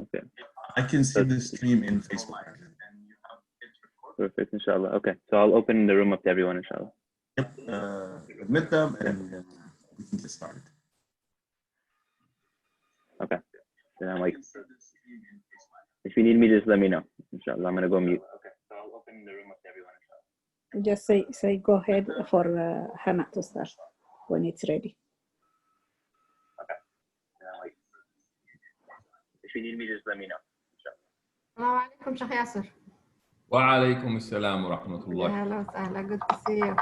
Okay. I can see the stream in Facebook. Perfect, inshallah. Okay, so I'll open the room up to everyone, inshallah. Yep. Admit them and we can get started. Okay. Then I'm like, if you need me, just let me know. Inshallah, I'm gonna go mute. Okay, so I'll open the room up to everyone, inshallah. Just say go ahead for Hannah to start when it's ready. Okay. Then I'm like, if you need me, just let me know. Assalamu alaikum, Sheikh Yassir. وعليكم السلام ورحمة الله. Hello, Sahla. Good to see you.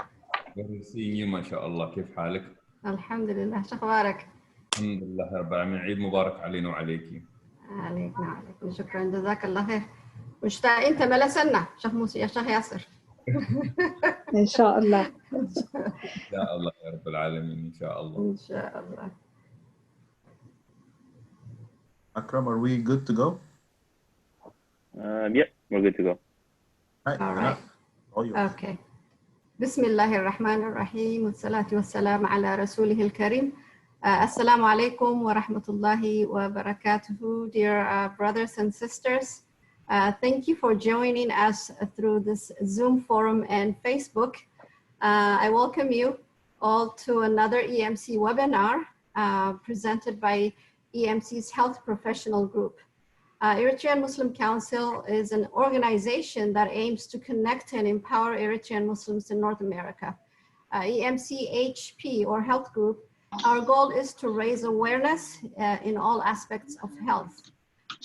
Good seeing you ما شاء الله. كيف حالك؟ Alhamdulillah. شو أخبارك؟ الحمد لله رب العالمين. عيد مبارك علينا وعليكي. عليكم وعليكم. شكرا جزاك الله خير. مشتاقين تملسنا يا شيخ ياسر. إن شاء الله. إن شاء الله يا رب العالمين إن شاء الله. إن شاء الله. Akram, are we good to go? Yep, we're good to go. All right. Okay. بسم الله الرحمن الرحيم والصلاة والسلام على رسوله الكريم. Assalamu alaikum wa rahmatullahi wa barakatuhu, dear brothers and sisters. Thank you for joining us through this Zoom forum and Facebook. I welcome you all to another EMC webinar presented by EMC's Health Professional Group. Eritrean Muslim Council is an organization that aims to connect and empower Eritrean Muslims in North America. EMCHP, or Health Group, our goal is to raise awareness in all aspects of health.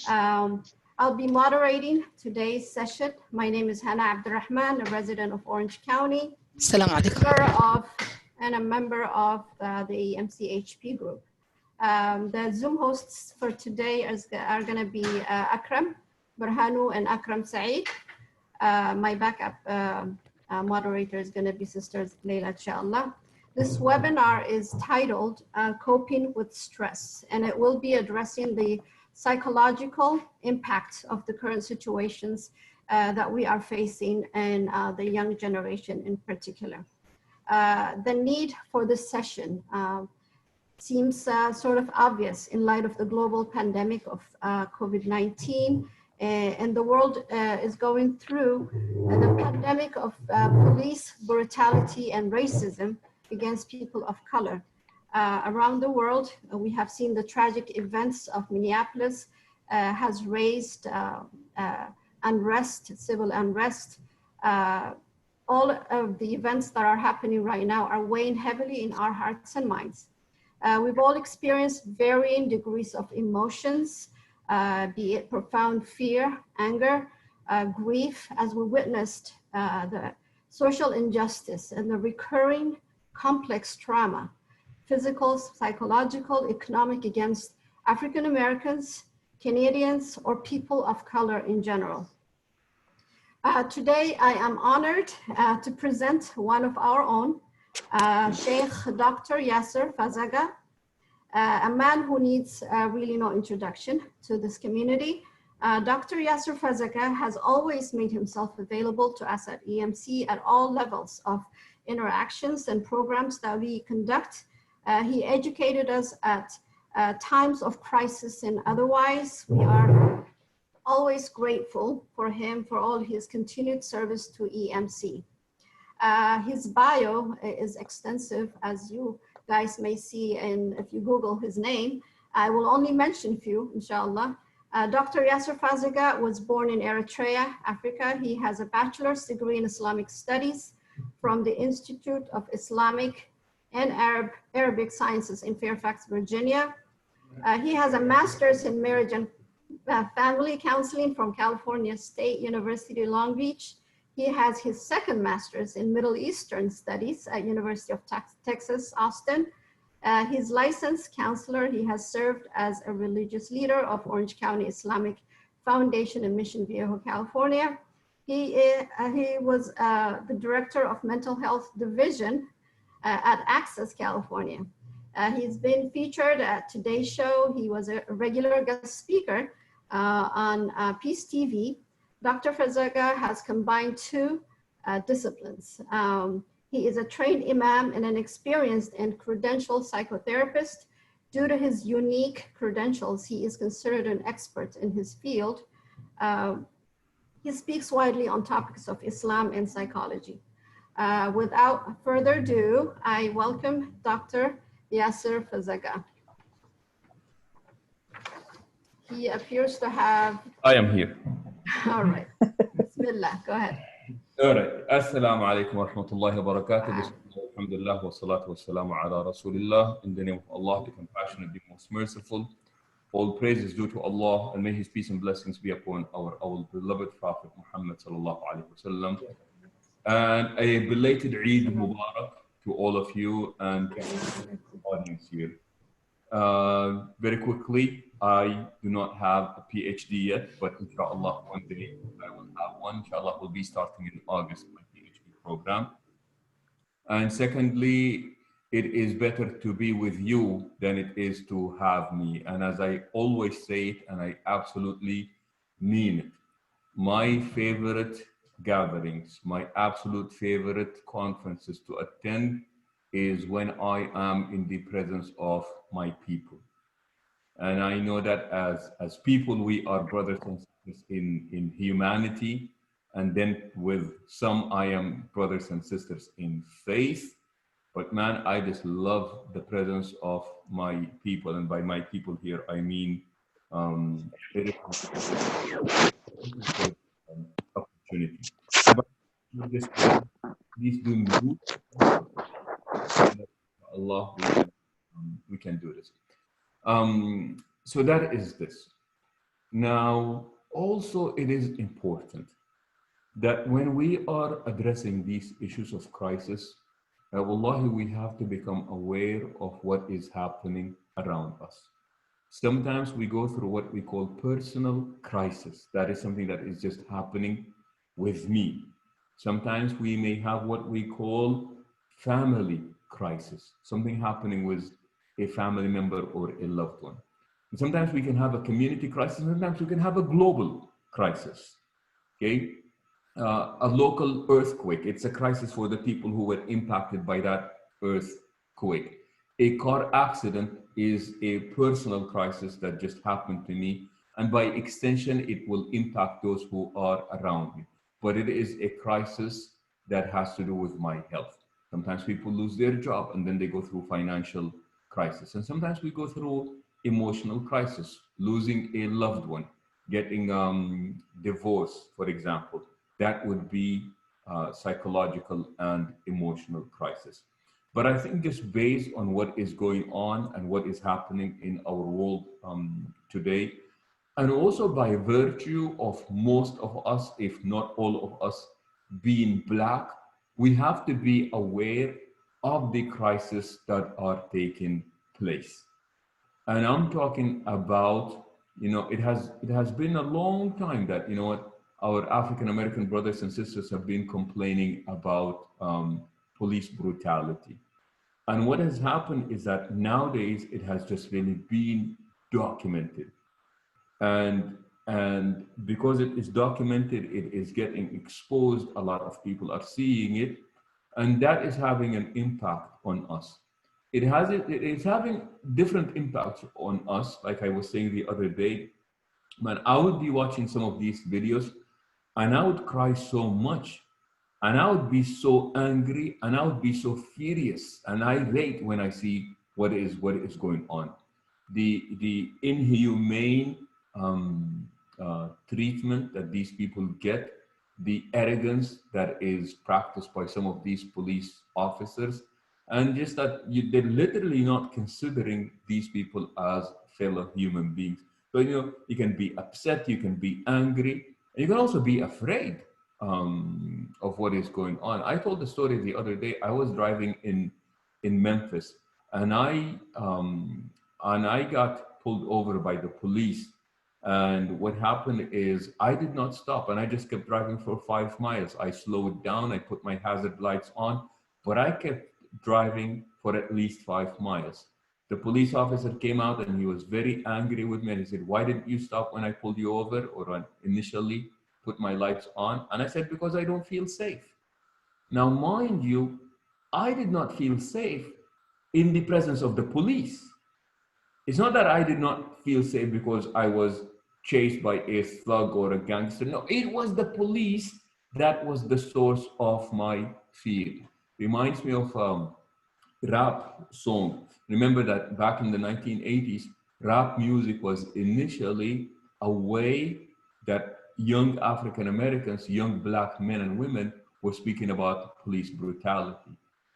I'll be moderating today's session. My name is Hannah Abdurrahman, a resident of Orange County, and a member of the EMCHP group. The Zoom hosts for today are going to be Akram, Burhanu, and Akram Saeed. My backup moderator is going to be Sisters Leila, inshallah. This webinar is titled Coping with Stress, and it will be addressing the psychological impact of the current situations that we are facing and the young generation in particular. The need for this session seems sort of obvious in light of the global pandemic of COVID-19, and the world is going through the pandemic of police brutality and racism against people of color. Around the world, we have seen the tragic events of Minneapolis has raised unrest, civil unrest. All of the events that are happening right now are weighing heavily in our hearts and minds. We've all experienced varying degrees of emotions, be it profound fear, anger, grief, as we witnessed the social injustice and the recurring complex trauma, physical, psychological, economic, against African Americans, Canadians, or people of color in general. Today, I am honored to present one of our own, Sheikh Dr. Yassir Fazaga, a man who needs really no introduction to this community. Dr. Yassir Fazaga has always made himself available to us at EMC at all levels of interactions and programs that we conduct. He educated us at times of crisis and otherwise. We are always grateful for him for all his continued service to EMC. His bio is extensive, as you guys may see, and if you Google his name, I will only mention a few, inshallah. Dr. Yassir Fazaga was born in Eritrea, Africa. He has a bachelor's degree in Islamic Studies from the Institute of Islamic and Arabic Sciences in Fairfax, Virginia. He has a master's in marriage and family counseling from California State University, Long Beach. He has his second master's in Middle Eastern Studies at University of Texas, Austin. He's licensed counselor. He has served as a religious leader of Orange County Islamic Foundation in Mission Viejo, California. He was the director of mental health division at Access, California. He's been featured at Today's Show. He was a regular guest speaker on Peace TV. Dr. Fazaga has combined two disciplines. He is a trained imam and an experienced and credentialed psychotherapist. Due to his unique credentials, he is considered an expert in his field. He speaks widely on topics of Islam and psychology. Without further ado, I welcome Dr. Yassir Fazaga. He appears to have... I am here. All right. Bismillah, go ahead. All right. Assalamu alaikum wa rahmatullahi wa barakatuh. Bismillah, alhamdulillah, wa salatu wa salamu ala rasulillah. In the name of Allah, the compassionate, the most merciful. All praise is due to Allah, and may His peace and blessings be upon our beloved Prophet Muhammad sallallahu alaihi wasallam. And a belated Eid Mubarak to all of you and to the audience here. Very quickly, I do not have a PhD yet, but inshallah one day I will have one. Inshallah, will be starting in August my PhD program. And secondly, it is better to be with you than it is to have me. And as I always say it, and I absolutely mean it, my favorite gatherings, my absolute favorite conferences to attend is when I am in the presence of my people. And I know that as people, we are brothers and sisters in humanity. And then with some, I am brothers and sisters in faith. But man, I just love the presence of my people. And by my people here, I mean, it is an opportunity. But just please do move. Allah, we can do this. So that is this. Now, also it is important that when we are addressing these issues of crisis, wallahi, we have to become aware of what is happening around us. Sometimes we go through what we call personal crisis. That is something that is just happening with me. Sometimes we may have what we call family crisis, something happening with a family member or a loved one. And sometimes we can have a community crisis, and sometimes we can have a global crisis, okay? A local earthquake, it's a crisis for the people who were impacted by that earthquake. A car accident is a personal crisis that just happened to me, and by extension, it will impact those who are around me. But it is a crisis that has to do with my health. Sometimes people lose their job and then they go through financial crisis. And sometimes we go through emotional crisis, losing a loved one, getting divorce, for example. That would be psychological and emotional crisis. But I think just based on what is going on and what is happening in our world today, and also by virtue of most of us, if not all of us, being Black, we have to be aware of the crises that are taking place. And I'm talking about, it has been a long time that, our African-American brothers and sisters have been complaining about police brutality. And what has happened is that nowadays it has just really been documented. And because it is documented, it is getting exposed. A lot of people are seeing it, and that is having an impact on us. It is having different impacts on us. Like I was saying the other day, man, I would be watching some of these videos and I would cry so much, and I would be so angry, and I would be so furious and irate when I see what is going on. The inhumane treatment that these people get, the arrogance that is practiced by some of these police officers, and just that they're literally not considering these people as fellow human beings. So, you can be upset, you can be angry, and you can also be afraid of what is going on. I told the story the other day. I was driving in Memphis, and I got pulled over by the police. And what happened is I did not stop, and I just kept driving for 5 miles. I slowed down, I put my hazard lights on, but I kept driving for at least 5 miles. The police officer came out and he was very angry with me, and he said, "Why didn't you stop when I pulled you over or initially put my lights on?" And I said, "Because I don't feel safe." Now, mind you, I did not feel safe in the presence of the police. It's not that I did not feel safe because I was chased by a thug or a gangster. No, it was the police that was the source of my fear. Reminds me of rap song. Remember that back in the 1980s, rap music was initially a way that young African Americans, young black men and women were speaking about police brutality.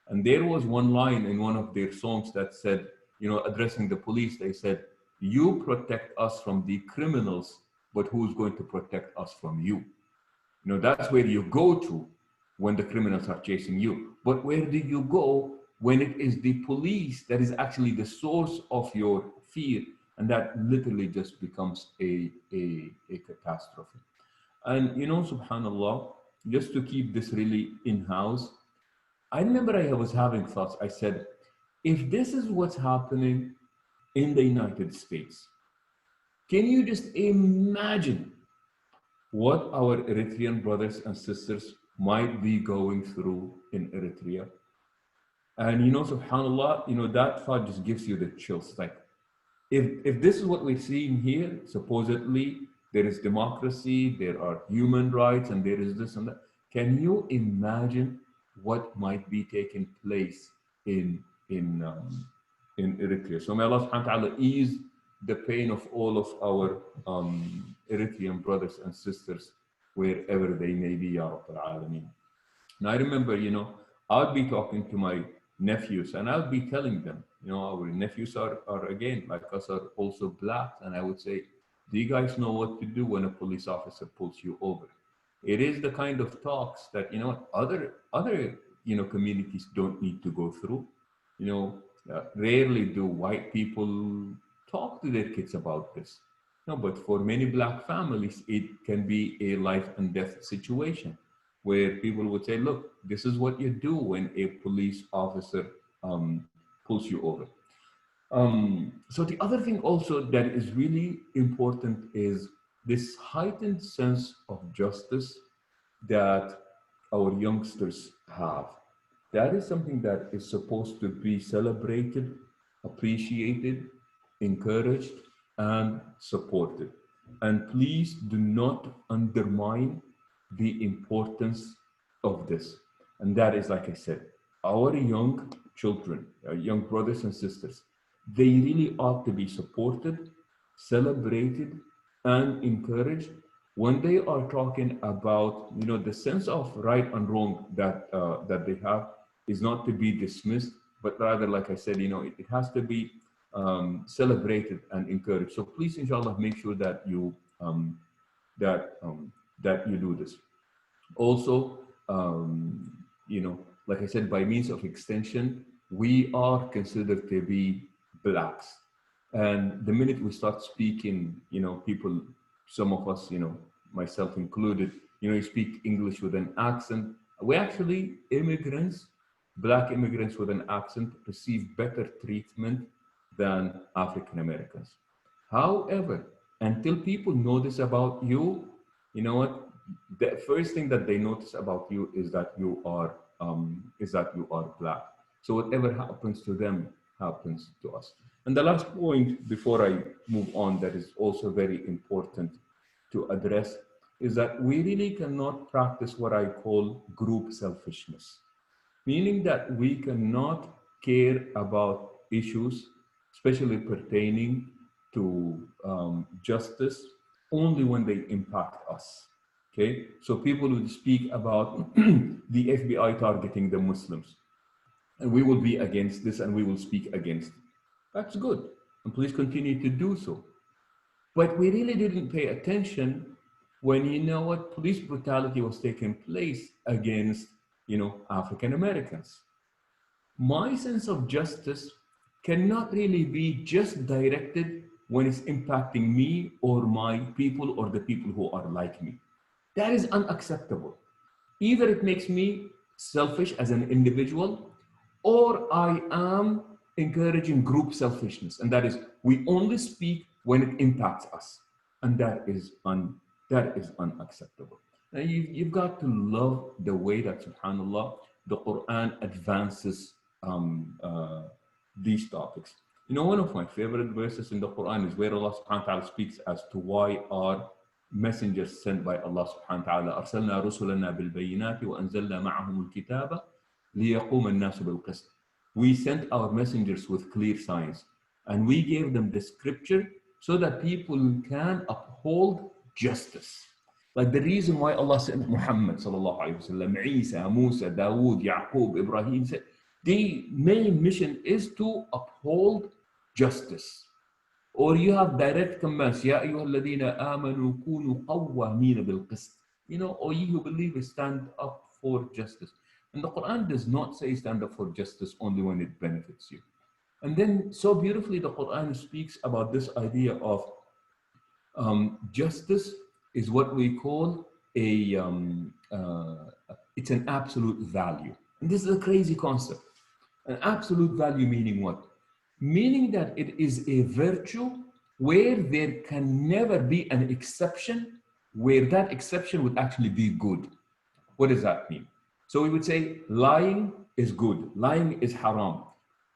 And there was one line in one of their songs that said, you know, addressing the police, they said, "You protect us from the criminals, but who's going to protect us from you?" You know, that's where you go to when the criminals are chasing you. But where do you go when it is the police that is actually the source of your fear? And that literally just becomes a catastrophe. And, you know, subhanAllah, just to keep this really in-house, I remember I was having thoughts. I said, if this is what's happening in the United States, can you just imagine what our Eritrean brothers and sisters might be going through in Eritrea? And, you know, subhanAllah, you know, that thought just gives you the chills. Like, if this is what we're seeing here, supposedly there is democracy, there are human rights, and there is this and that. Can you imagine what might be taking place in Eritrea? So may Allah subhanahu wa ta'ala ease the pain of all of our Eritrean brothers and sisters wherever they may be, Ya Rabbal Alameen. And I remember, you know, I'd be talking to my nephews and I'll be telling them, you know, our nephews are again, like us, are also black. And I would say, do you guys know what to do when a police officer pulls you over? It is the kind of talks that, you know, other you know, communities don't need to go through. You know, rarely do white people talk to their kids about this. No, but for many black families, it can be a life and death situation where people would say, look, this is what you do when a police officer pulls you over. So the other thing also that is really important is this heightened sense of justice that our youngsters have. That is something that is supposed to be celebrated, appreciated, encouraged, and supported. And please do not undermine the importance of this. And that is, like I said, our young children, our young brothers and sisters, they really ought to be supported, celebrated, and encouraged when they are talking about, you know, the sense of right and wrong that that they have is not to be dismissed, but rather, like I said, you know, it has to be celebrated and encouraged. So please, inshallah, make sure that you that you do this. Also, you know, like I said, by means of extension, we are considered to be blacks. And the minute we start speaking, you know, people, some of us, you know, myself included, you know, you speak English with an accent. We actually, immigrants, black immigrants with an accent, receive better treatment than African Americans. However, until people know this about you, you know what? The first thing that they notice about you is that you are black. So whatever happens to them happens to us. And the last point before I move on that is also very important to address is that we really cannot practice what I call group selfishness, meaning that we cannot care about issues, especially pertaining to justice, only when they impact us. Okay, so people would speak about the FBI targeting the Muslims, and we will be against this and we will speak against it. That's good, and please continue to do so. But we really didn't pay attention when, you know what, police brutality was taking place against, you know, African Americans. My sense of justice cannot really be just directed when it's impacting me or my people or the people who are like me. That is unacceptable. Either it makes me selfish as an individual, or I am encouraging group selfishness. And that is, we only speak when it impacts us. And that is unacceptable. Now you've got to love the way that, subhanAllah, the Quran advances these topics. You know, one of my favorite verses in the Quran is where Allah subhanahu wa ta'ala speaks as to why our messengers sent by Allah subhanahu wa ta'ala. أرسلنا رسلنا بالبينات وأنزلنا معهم الكتاب ليقوم الناس بالقسط. We sent our messengers with clear signs and we gave them the scripture so that people can uphold justice. Like the reason why Allah sent Muhammad sallallahu alayhi wa sallam, Isa, Musa, Dawood, Yaqub, Ibrahim, the main mission is to uphold justice. Or you have direct commands, Ya ayyuhalladhina amanu kunu qawwamina bil qist. You know, or you who believe stand up for justice. And the Quran does not say stand up for justice only when it benefits you. And then so beautifully the Quran speaks about this idea of justice is what we call it's an absolute value. And this is a crazy concept. An absolute value meaning what? Meaning that it is a virtue where there can never be an exception, where that exception would actually be good. What does that mean? So we would say lying is good, lying is haram.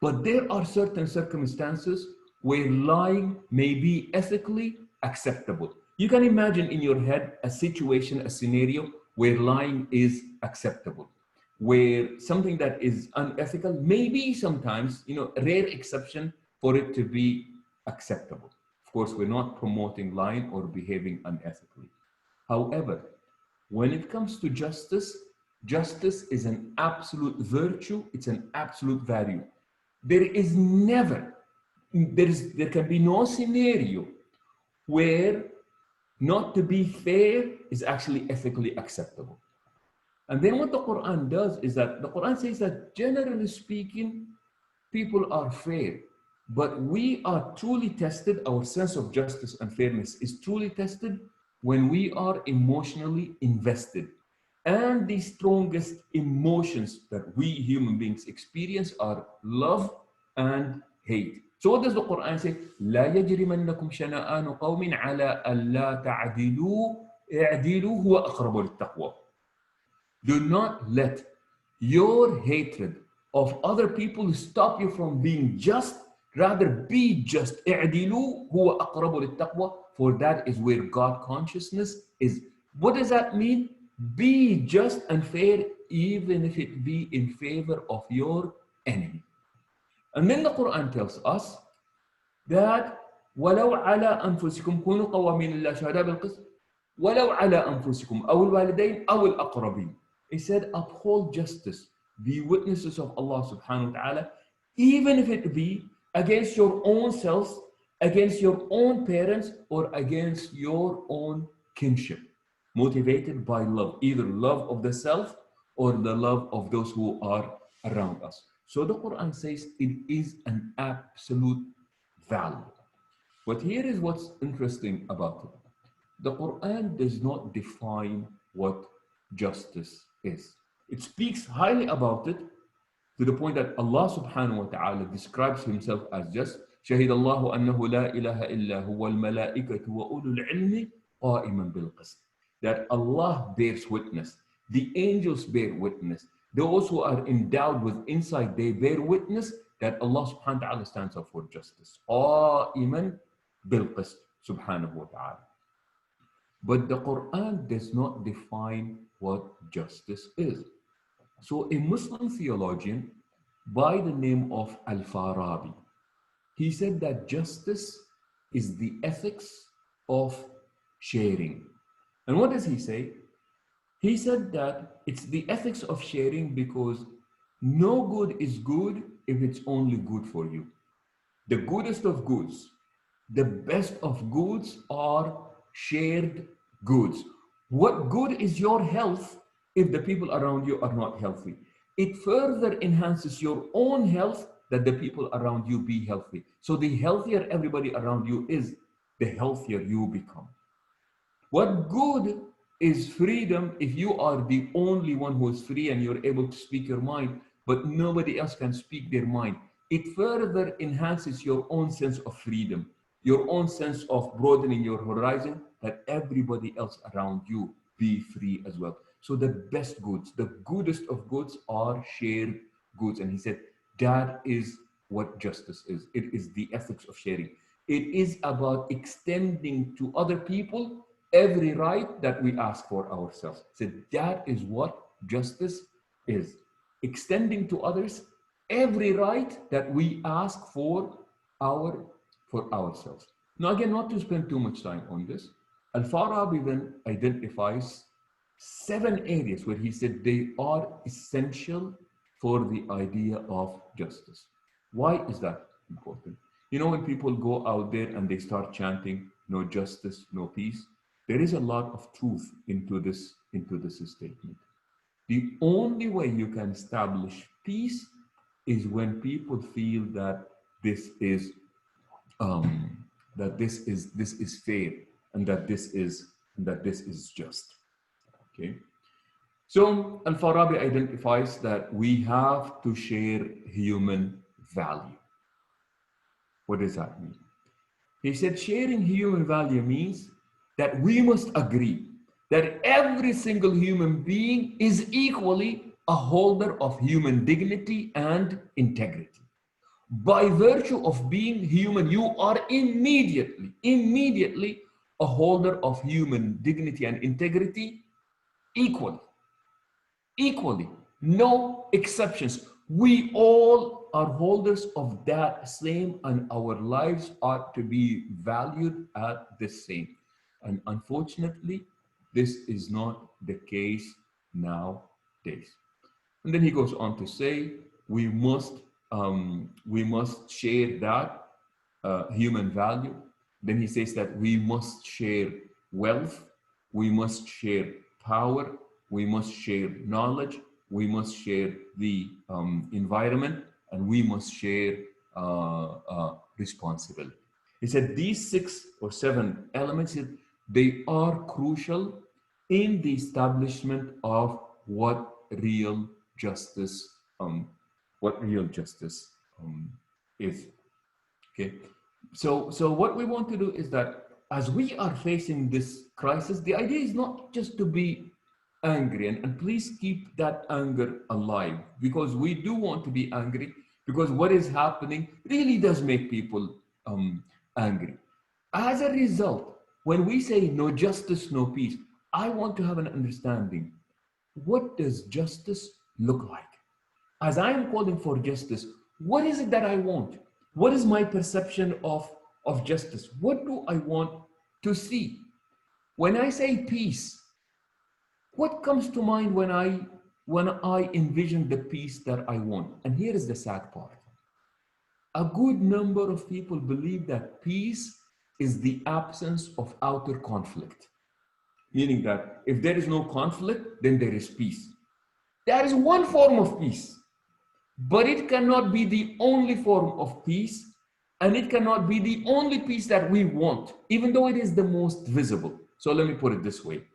But there are certain circumstances where lying may be ethically acceptable. You can imagine in your head a situation, a scenario where lying is acceptable, where something that is unethical may be sometimes, you know, a rare exception for it to be acceptable. Of course, we're not promoting lying or behaving unethically. However, when it comes to justice, justice is an absolute virtue, it's an absolute value. There is never, there can be no scenario where not to be fair is actually ethically acceptable. And then what the Quran does is that the Quran says that generally speaking, people are fair, but we are truly tested, our sense of justice and fairness is truly tested when we are emotionally invested. And the strongest emotions that we human beings experience are love and hate. So what does the Quran say? لا يجرمنكم شنآن قوم على ألا تعدلوا اعدلوا هو أقرب للتقوى. Do not let your hatred of other people stop you from being just. Rather be just. اعدلوا هو أقرب للتقوى. For that is where God consciousness is. What does that mean? Be just and fair even if it be in favor of your enemy. And then the Quran tells us that ولو على أنفسكم كونوا قوامين لله شهداء بالقسط ولو على أنفسكم أو الوالدين أو الأقربين. He said, uphold justice, be witnesses of Allah subhanahu wa ta'ala, even if it be against your own selves, against your own parents, or against your own kinship, motivated by love, either love of the self or the love of those who are around us. So the Quran says it is an absolute value. But here is what's interesting about it. The Quran does not define what justice is. It speaks highly about it to the point that Allah subhanahu wa ta'ala describes himself as just. شهد الله أنه لا إله إلا هو الملائكة وأولو العلم قائما بالقسط. That Allah bears witness, the angels bear witness, those who are endowed with insight, they bear witness that Allah subhanahu wa ta'ala stands up for justice. قائما بالقسط subhanahu wa ta'ala. But the Quran does not define what justice is. So a Muslim theologian by the name of Al-Farabi, he said that justice is the ethics of sharing. And what does he say? He said that it's the ethics of sharing because no good is good if it's only good for you. The goodest of goods, the best of goods are shared goods. What good is your health if the people around you are not healthy? It further enhances your own health that the people around you be healthy. So the healthier everybody around you is, the healthier you become. What good is freedom if you are the only one who is free and you're able to speak your mind, but nobody else can speak their mind? It further enhances your own sense of freedom, your own sense of broadening your horizon, that everybody else around you be free as well. So the best goods, the goodest of goods are shared goods. And he said, that is what justice is. It is the ethics of sharing. It is about extending to other people every right that we ask for ourselves. So that is what justice is. Extending to others every right that we ask for ourselves. Now again, not to spend too much time on this, Al-Farabi then identifies 7 areas where he said they are essential for the idea of justice. Why is that important? You know, when people go out there and they start chanting, no justice, no peace, there is a lot of truth into this statement. The only way you can establish peace is when people feel that this is fair and that this is just. Okay. So Al-Farabi identifies that we have to share human value. What does that mean? He said sharing human value means that we must agree that every single human being is equally a holder of human dignity and integrity. By virtue of being human, you are immediately a holder of human dignity and integrity equally, no exceptions. We all are holders of that same, and our lives are to be valued at the same. And unfortunately, this is not the case nowadays. And then he goes on to say, we must share that human value. Then he says that we must share wealth, we must share power, we must share knowledge, we must share the environment, and we must share responsibility. He said these 6 or 7 elements, they are crucial in the establishment of what real justice is. Okay, so what we want to do is that as we are facing this crisis, the idea is not just to be angry, and please keep that anger alive, because we do want to be angry, because what is happening really does make people angry. As a result, when we say no justice, no peace, I want to have an understanding. What does justice look like? As I am calling for justice, what is it that I want? What is my perception of justice? What do I want to see? When I say peace, what comes to mind when I envision the peace that I want? And here is the sad part. A good number of people believe that peace is the absence of outer conflict. Meaning that if there is no conflict, then there is peace. There is one form of peace, but it cannot be the only form of peace, and it cannot be the only peace that we want, even though it is the most visible. So let me put it this way.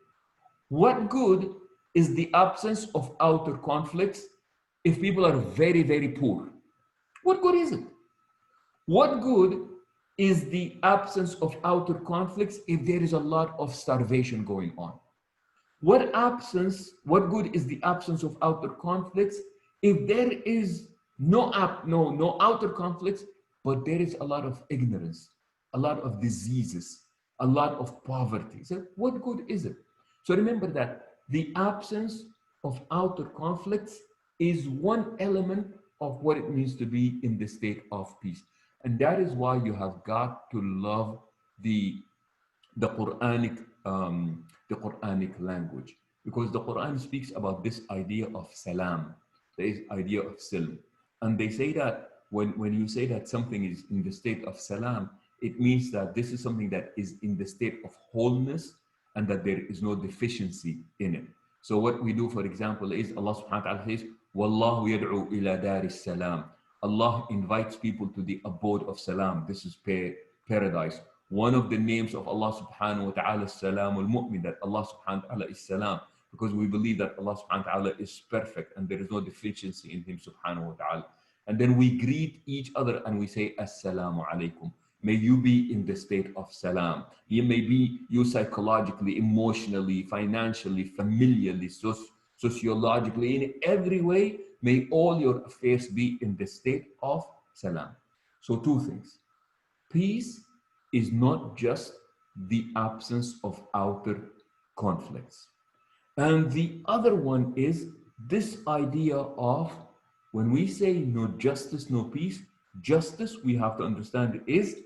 What good is the absence of outer conflicts if people are very, very poor? What good is it? What good is the absence of outer conflicts if there is a lot of starvation going on? What good is the absence of outer conflicts if there is no outer conflicts, but there is a lot of ignorance, a lot of diseases, a lot of poverty? So what good is it? So remember that the absence of outer conflicts is one element of what it means to be in the state of peace. And that is why you have got to love the Quranic language, because the Quran speaks about this idea of salam, this idea of silm. And they say that when you say that something is in the state of salam, it means that this is something that is in the state of wholeness and that there is no deficiency in it. So what we do, for example, is Allah subhanahu wa ta'ala says, Wallahu yad'u ila daris salam. Allah invites people to the abode of salam. This is paradise. One of the names of Allah subhanahu wa ta'ala is Salam al-Mu'min, that Allah subhanahu wa ta'ala is salam, because we believe that Allah subhanahu wa ta'ala is perfect and there is no deficiency in him subhanahu wa ta'ala. And then we greet each other and we say, Assalamu alaikum. May you be in the state of salam. Maybe you psychologically, emotionally, financially, familially, sociologically, in every way, may all your affairs be in the state of salam. So two things. Peace is not just the absence of outer conflicts. And the other one is this idea of when we say no justice, no peace, justice, we have to understand, is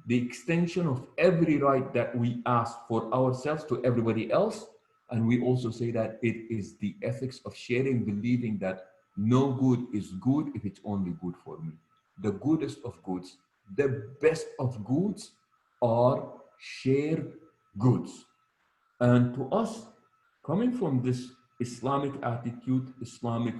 the extension of every right that we ask for ourselves to everybody else. And we also say that it is the ethics of sharing, believing that no good is good if it's only good for me. The goodest of goods, the best of goods are shared goods. And to us, coming from this Islamic attitude, Islamic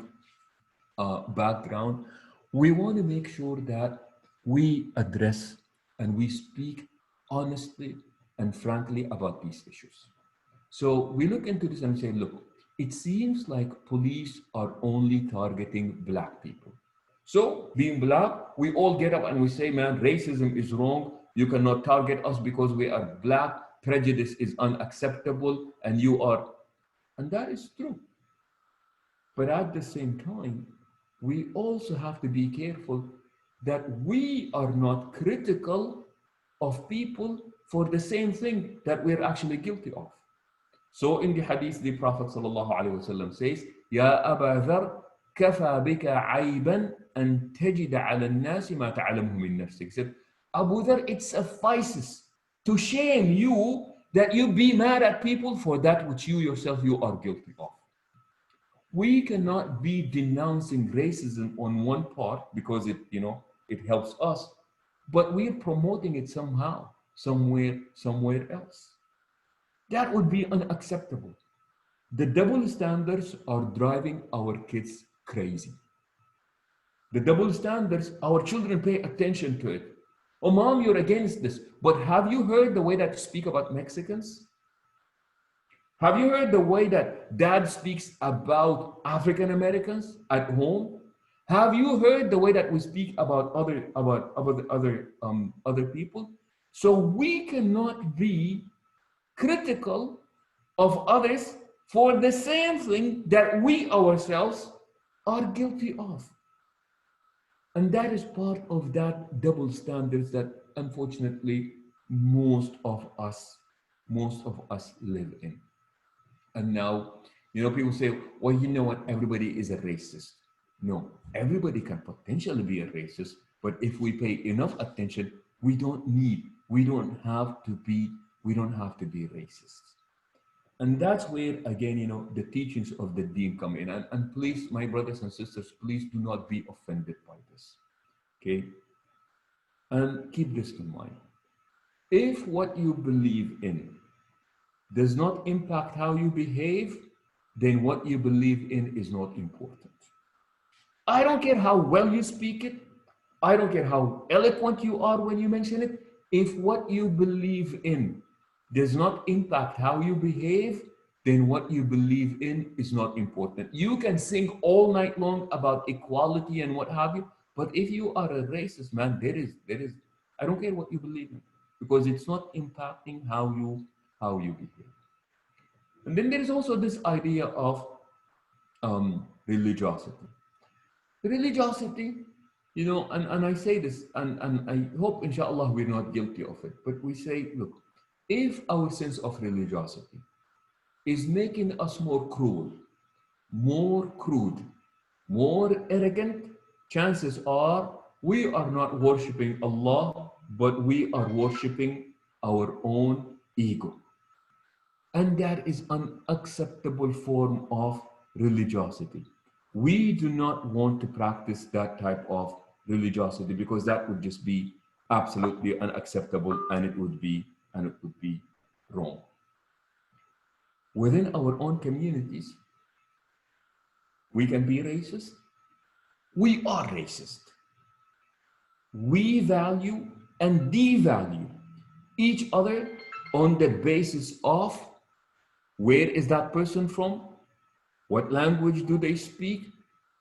background, we want to make sure that we address and we speak honestly and frankly about these issues. So we look into this and say, look, it seems like police are only targeting Black people. So being Black, we all get up and we say, man, racism is wrong. You cannot target us because we are Black. Prejudice is unacceptable and you are, and that is true. But at the same time, we also have to be careful that we are not critical of people for the same thing that we're actually guilty of. So in the hadith, the Prophet ﷺ says, Ya Aba Dhar, kafa bika ayban an tajida ala nasi ma ta'alamuhu min nafsik. He said, Abu Dhar, it suffices to shame you that you be mad at people for that which you yourself, you are guilty of. We cannot be denouncing racism on one part because it, it helps us, but we're promoting it somehow, somewhere else. That would be unacceptable. The double standards are driving our kids crazy. The double standards, our children pay attention to it. Oh, mom, you're against this. But have you heard the way that you speak about Mexicans? Have you heard the way that dad speaks about African Americans at home? Have you heard the way that we speak about other people? So we cannot be critical of others for the same thing that we ourselves are guilty of. And that is part of that double standards that unfortunately most of us live in. And now, people say, well, you know what, everybody is a racist. No, everybody can potentially be a racist, but if we pay enough attention, we don't have to be racist. And that's where, again, the teachings of the deen come in. And please, my brothers and sisters, please do not be offended by this, okay? And keep this in mind. If what you believe in does not impact how you behave, then what you believe in is not important. I don't care how well you speak it. I don't care how eloquent you are when you mention it. If what you believe in does not impact how you behave, then what you believe in is not important. You can sing all night long about equality and what have you, but if you are a racist, man, there is, I don't care what you believe in, because it's not impacting how you behave. And then there is also this idea of religiosity. Religiosity, and I say this, and I hope, inshallah, we're not guilty of it, but we say, look, if our sense of religiosity is making us more cruel, more crude, more arrogant, chances are we are not worshiping Allah, but we are worshiping our own ego. And that is an unacceptable form of religiosity. We do not want to practice that type of religiosity because that would just be absolutely unacceptable, and it would be wrong. Within our own communities, we can be racist. We are racist. We value and devalue each other on the basis of where is that person from? What language do they speak?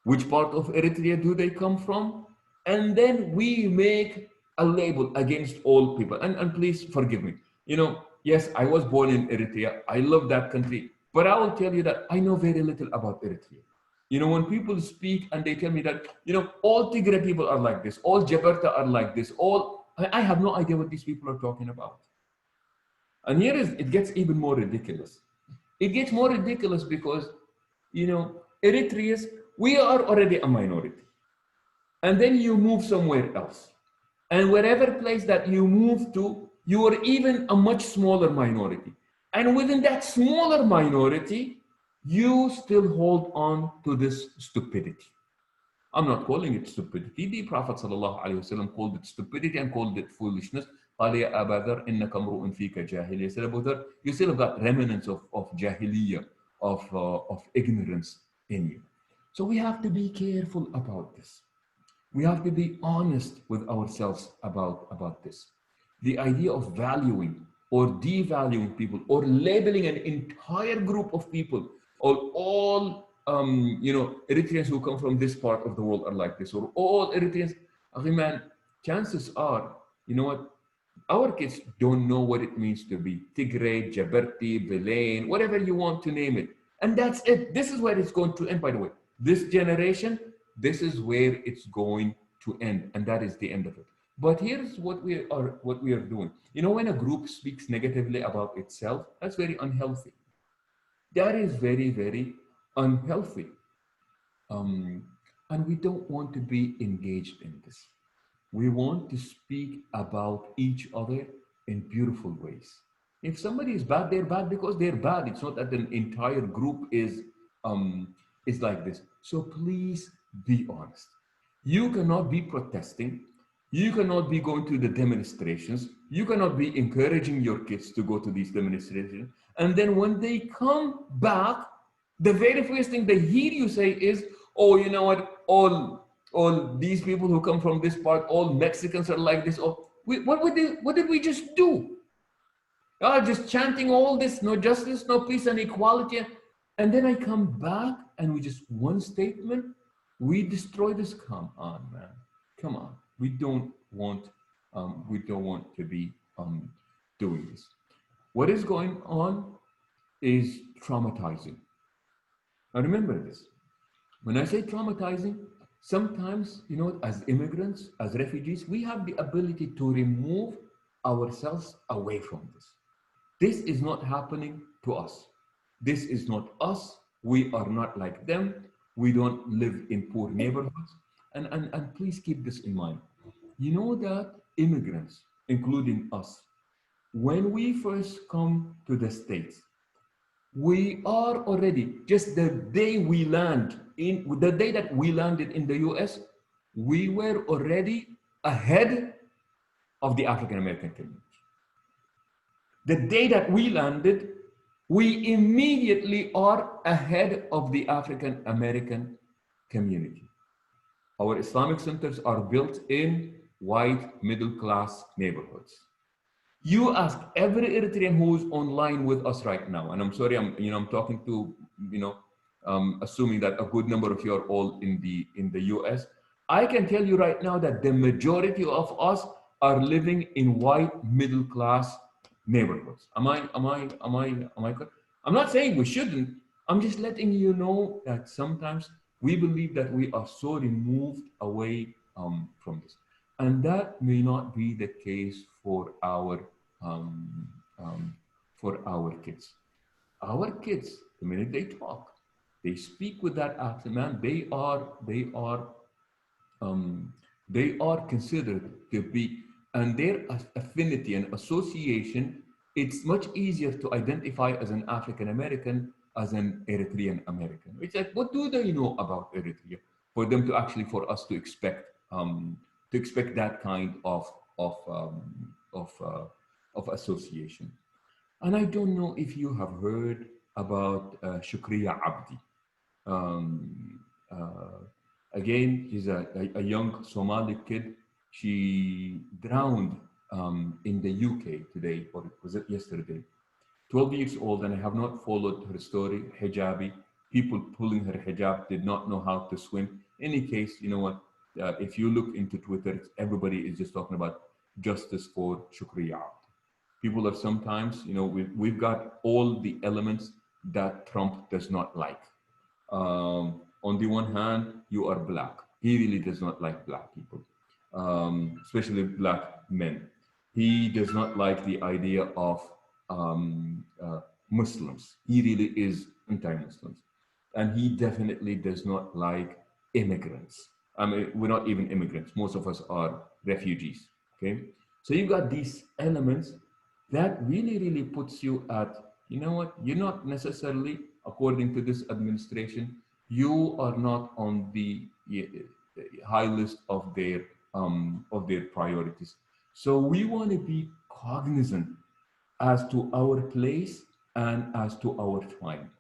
Which part of Eritrea do they come from? And then we make a label against all people. And please forgive me. Yes, I was born in Eritrea. I love that country. But I will tell you that I know very little about Eritrea. You know, when people speak and they tell me that, you know, all Tigray people are like this, all Jabarta are like this, I have no idea what these people are talking about. And here it gets even more ridiculous. It gets more ridiculous because, you know, Eritreans, we are already a minority. And then you move somewhere else. And wherever place that you move to, you are even a much smaller minority. And within that smaller minority, you still hold on to this stupidity. I'm not calling it stupidity. The Prophet ﷺ called it stupidity and called it foolishness. قال يا أبا ذر إنك امرؤ فيك جاهلية. Said Abu Dhar, you still have got remnants of jahiliyyah, of ignorance in you. So we have to be careful about this. We have to be honest with ourselves about this. The idea of valuing or devaluing people or labeling an entire group of people, or all you know, Eritreans who come from this part of the world are like this, or all Eritreans, man, chances are, you know what, our kids don't know what it means to be Tigray, Jabarti, Belain, whatever you want to name it. And that's it. This is where it's going to end, by the way. This generation, this is where it's going to end, and that is the end of it. But here's what we are doing. You know, when a group speaks negatively about itself, that's very unhealthy. That is very, very unhealthy. And we don't want to be engaged in this. We want to speak about each other in beautiful ways. If somebody is bad, they're bad because they're bad. It's not that an entire group is like this. So please be honest. You cannot be protesting. You cannot be going to the demonstrations. You cannot be encouraging your kids to go to these demonstrations. And then when they come back, the very first thing they hear you say is, oh, you know what, all these people who come from this part, all Mexicans are like this. Or what did we just do? Just chanting all this, no justice, no peace and equality. And then I come back and we just one statement, we destroy this. Come on, man. Come on. We don't want to be doing this. What is going on is traumatizing. Now remember this. When I say traumatizing, sometimes, you know, as immigrants, as refugees, we have the ability to remove ourselves away from this. This is not happening to us. This is not us. We are not like them. We don't live in poor neighborhoods. And please keep this in mind. You know that immigrants, including us, when we first come to the States, we are already, just the day we land, the day that we landed in the US, we were already ahead of the African American community. The day that we landed, we immediately are ahead of the African American community. Our Islamic centers are built in white middle-class neighborhoods. You ask every Eritrean who's online with us right now, and I'm sorry, I'm talking to, assuming that a good number of you are all in the US. I can tell you right now that the majority of us are living in white middle-class neighborhoods. Am I correct? I'm not saying we shouldn't. I'm just letting you know that sometimes we believe that we are so removed away from this, and that may not be the case for our kids. Our kids, the minute they talk, they speak with that accent, man. They are considered to be, and their affinity and association, it's much easier to identify as an African American as an Eritrean American. It's like, what do they know about Eritrea for them to actually, for us to expect that kind of association? And I don't know if you have heard about Shukriya Abdi. Again, she's a young Somali kid. She drowned in the UK today, or was it yesterday? 12 years old, and I have not followed her story. Hijabi, people pulling her hijab, did not know how to swim. In any case, you know what? If you look into Twitter, everybody is just talking about justice for Shukriya. People are sometimes, we've got all the elements that Trump does not like. On the one hand, you are black. He really does not like black people, especially black men. He does not like the idea of Muslims. He really is anti-Muslims. And he definitely does not like immigrants. I mean, we're not even immigrants. Most of us are refugees, okay? So you've got these elements that really, really puts you at, you know what, you're not necessarily, according to this administration, you are not on the high list of their priorities. So we want to be cognizant as to our place and as to our time.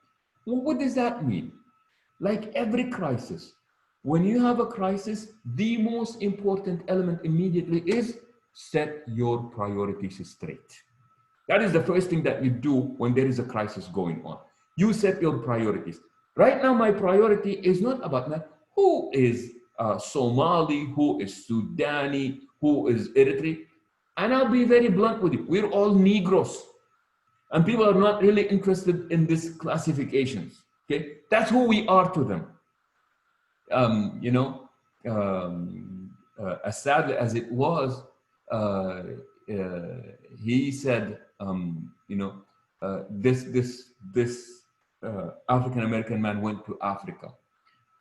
Well, what does that mean? Like every crisis, when you have a crisis, the most important element immediately is set your priorities straight. That is the first thing that you do when there is a crisis going on. You set your priorities. Right now, my priority is not about who is Somali, who is Sudani, who is Eritrean. And I'll be very blunt with you. We're all Negroes. And people are not really interested in these classifications. Okay, that's who we are to them. As sadly as it was, he said, this African American man went to Africa,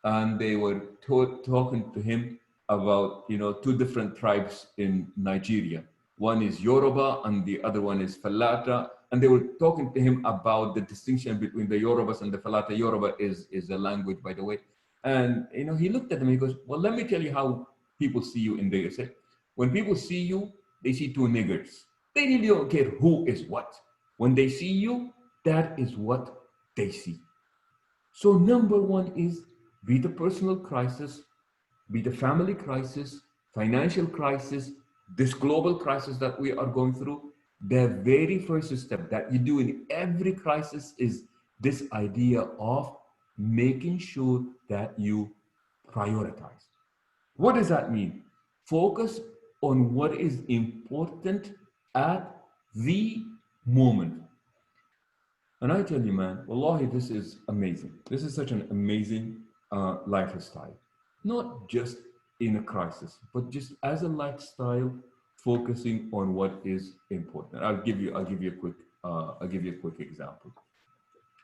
and they were talking to him about two different tribes in Nigeria. One is Yoruba and the other one is Falata. And they were talking to him about the distinction between the Yorubas and the Falata. Yoruba is a language, by the way. And he looked at them and he goes, well, let me tell you how people see you in the USA. When people see you, they see two niggers. They really don't care who is what. When they see you, that is what they see. So number one is be the personal crisis, be the family crisis, financial crisis, this global crisis that we are going through. The very first step that you do in every crisis is this idea of making sure that you prioritize. What does that mean? Focus on what is important at the moment. And I tell you, man, wallahi, this is amazing. This is such an amazing lifestyle. Not just in a crisis, but just as a lifestyle, focusing on what is important. I'll give you a quick example.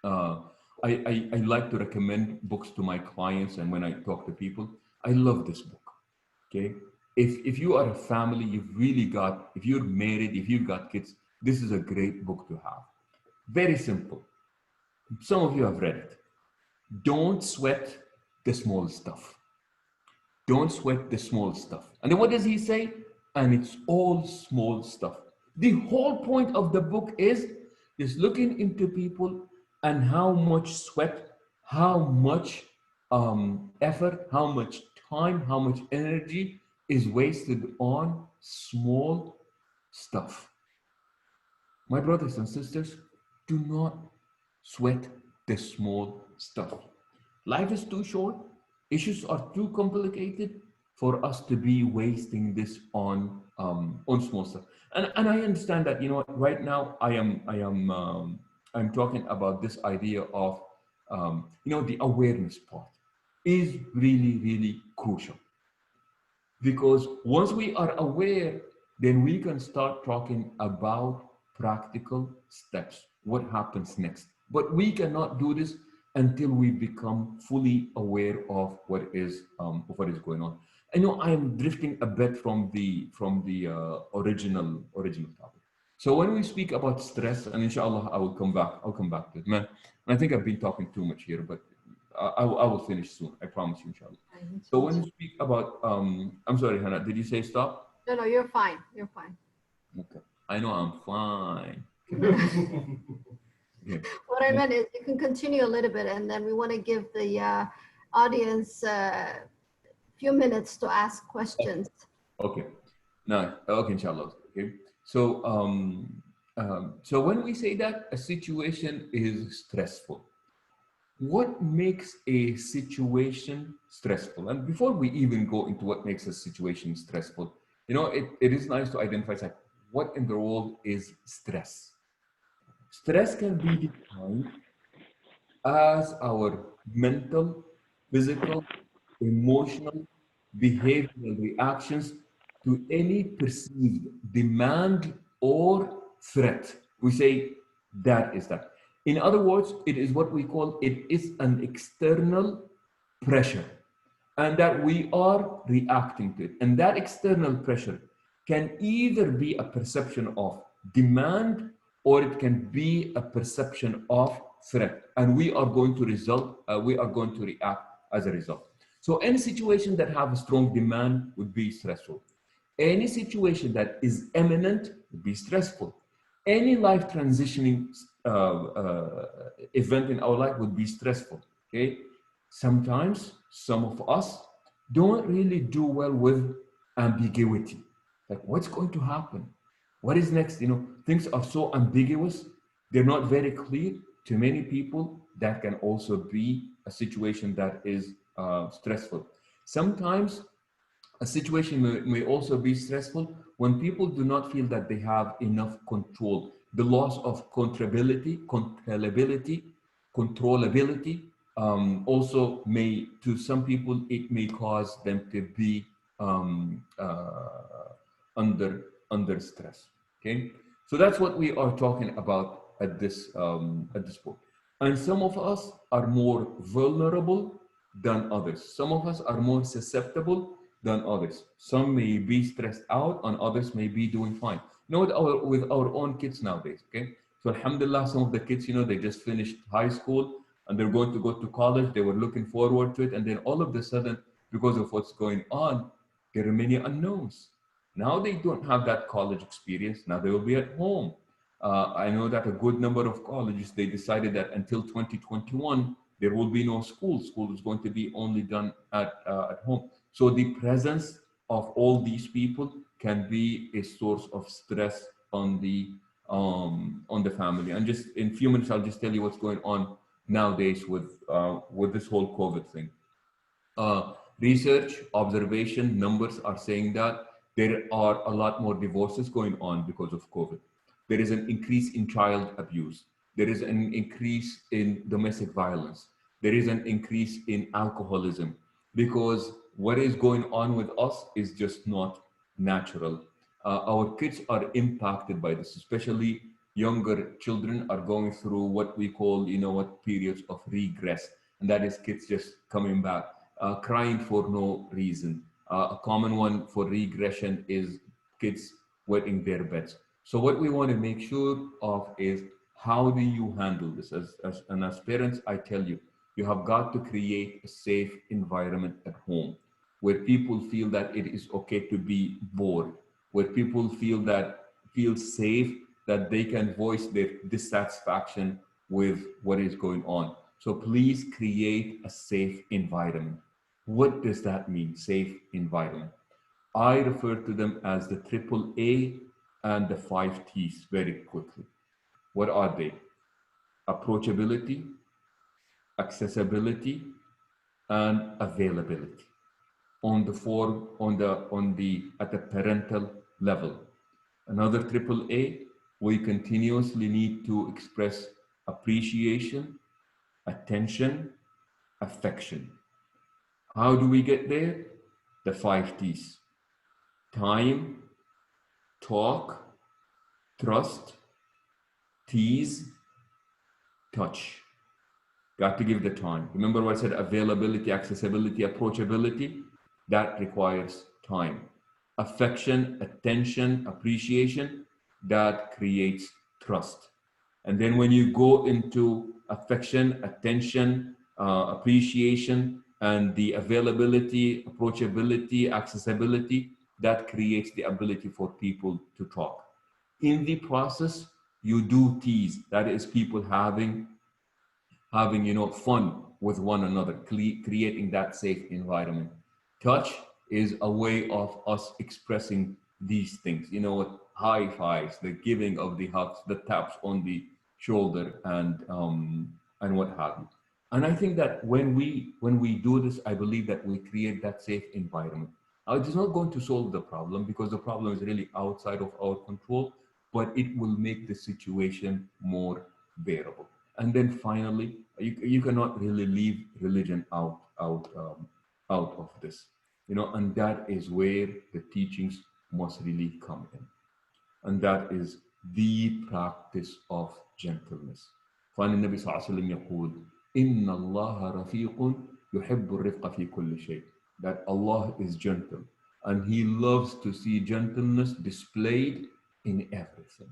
I like to recommend books to my clients, and when I talk to people, I love this book. Okay, if you are a family, if you're married, if you've got kids, this is a great book to have. Very simple. Some of you have read it. Don't sweat the small stuff. Don't sweat the small stuff. And then what does he say? And it's all small stuff. The whole point of the book is looking into people and how much sweat, how much effort, how much time, how much energy is wasted on small stuff. My brothers and sisters, do not sweat the small stuff. Life is too short. Issues are too complicated for us to be wasting this on small stuff. And I understand that, right now I'm talking about this idea of the awareness part is really, really crucial. Because once we are aware, then we can start talking about practical steps. What happens next? But we cannot do this until we become fully aware of what is going on. I know I am drifting a bit from the original topic. So when we speak about stress, and inshallah, I'll come back to it. Man, I think I've been talking too much here, but I will finish soon. I promise you, inshallah. So when we speak about, I'm sorry, Hannah, did you say stop? No, you're fine. You're fine. Okay. I know I'm fine. Yeah. What I meant is you can continue a little bit, and then we want to give the audience a few minutes to ask questions. Okay. No. Okay, inshallah. Okay. So so when we say that a situation is stressful, what makes a situation stressful? And before we even go into what makes a situation stressful, it is nice to identify like what in the world is stress. Stress can be defined as our mental, physical, emotional, behavioral reactions to any perceived demand or threat. We say that is that. In other words, it is what we call, it is an external pressure, and that we are reacting to it. And that external pressure can either be a perception of demand, or it can be a perception of threat. And we are going to react as a result. So any situation that have a strong demand would be stressful. Any situation that is imminent would be stressful. Any life transitioning event in our life would be stressful. Okay. Sometimes some of us don't really do well with ambiguity. Like, what's going to happen? What is next? You know, things are so ambiguous. They're not very clear to many people. That can also be a situation that is stressful. Sometimes a situation may also be stressful when people do not feel that they have enough control. The loss of controllability also may, to some people, it may cause them to be under stress. Okay, so that's what we are talking about at this point. And some of us are more vulnerable than others. Some of us are more susceptible than others. Some may be stressed out, and others may be doing fine. You know, with our own kids nowadays. Okay, so alhamdulillah, some of the kids, you know, they just finished high school and they're going to go to college. They were looking forward to it, and then all of a sudden, because of what's going on, there are many unknowns. Now they don't have that college experience. Now they will be at home. I know that a good number of colleges, they decided that until 2021, there will be no school. School is going to be only done at home. So the presence of all these people can be a source of stress on the family. And just in a few minutes, I'll just tell you what's going on nowadays with this whole COVID thing. Research, observation, numbers are saying that there are a lot more divorces going on because of COVID. There is an increase in child abuse. There is an increase in domestic violence. There is an increase in alcoholism, because what is going on with us is just not natural. Our kids are impacted by this, especially younger children are going through what we call, periods of regress. And that is kids just coming back, crying for no reason. A common one for regression is kids wetting their beds. So what we want to make sure of is, how do you handle this? As parents, I tell you, you have got to create a safe environment at home where people feel that it is okay to be bored, where people feel safe, that they can voice their dissatisfaction with what is going on. So please create a safe environment. What does that mean, safe environment? I refer to them as the AAA and the 5 T's very quickly. What are they? Approachability, accessibility, and availability at the parental level. Another AAA, we continuously need to express appreciation, attention, affection. How do we get there? The 5 T's. Time, talk, trust, tease, touch. Got to give the time. Remember what I said, availability, accessibility, approachability? That requires time. Affection, attention, appreciation, that creates trust. And then when you go into affection, attention, appreciation, and the availability, approachability, accessibility, that creates the ability for people to talk. In the process, you do tease. That is people having fun with one another, creating that safe environment. Touch is a way of us expressing these things. High fives, the giving of the hugs, the taps on the shoulder, and what have you. And I think that when we do this, I believe that we create that safe environment. Now, it is not going to solve the problem, because the problem is really outside of our control, but it will make the situation more bearable. And then finally, You cannot really leave religion out of this, and that is where the teachings must really come in. And that is the practice of gentleness. فأن النبي صلى الله عليه وسلم يقول إن الله رفيق يحب الرفق في كل شيء. That Allah is gentle and He loves to see gentleness displayed in everything.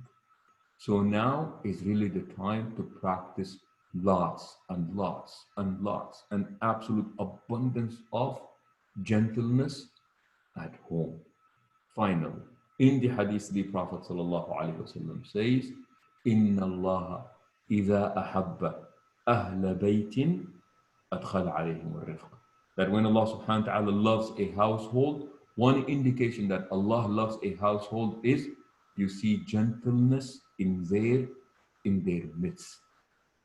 So now is really the time to practice lots and lots and lots and absolute abundance of gentleness at home. Finally, in the hadith, the Prophet ﷺ says, إِنَّ اللَّهَ إِذَا أَحَبَّ أَهْلَ بَيْتٍ أَدْخَلَ عَلَيْهِمُ الرِّفْقَ. That when Allah subhanahu wa ta'ala loves a household, one indication that Allah loves a household is you see gentleness in their midst.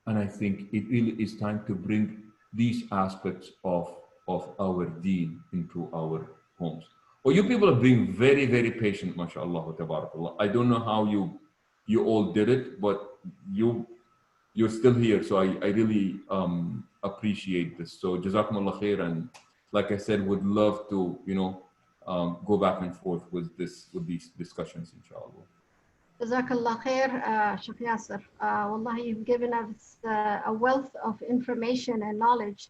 And I think it really is time to bring these aspects of our deen into our homes. Well, you people are being very, very patient, mashallah, tabarakallah. I don't know how you all did it, but you're still here. So I really appreciate this. So jazakumullah khair, and like I said, would love to, go back and forth with these discussions, inshallah. Jazakallah khair, Sheikh Yassir. Wallahi, you've given us a wealth of information and knowledge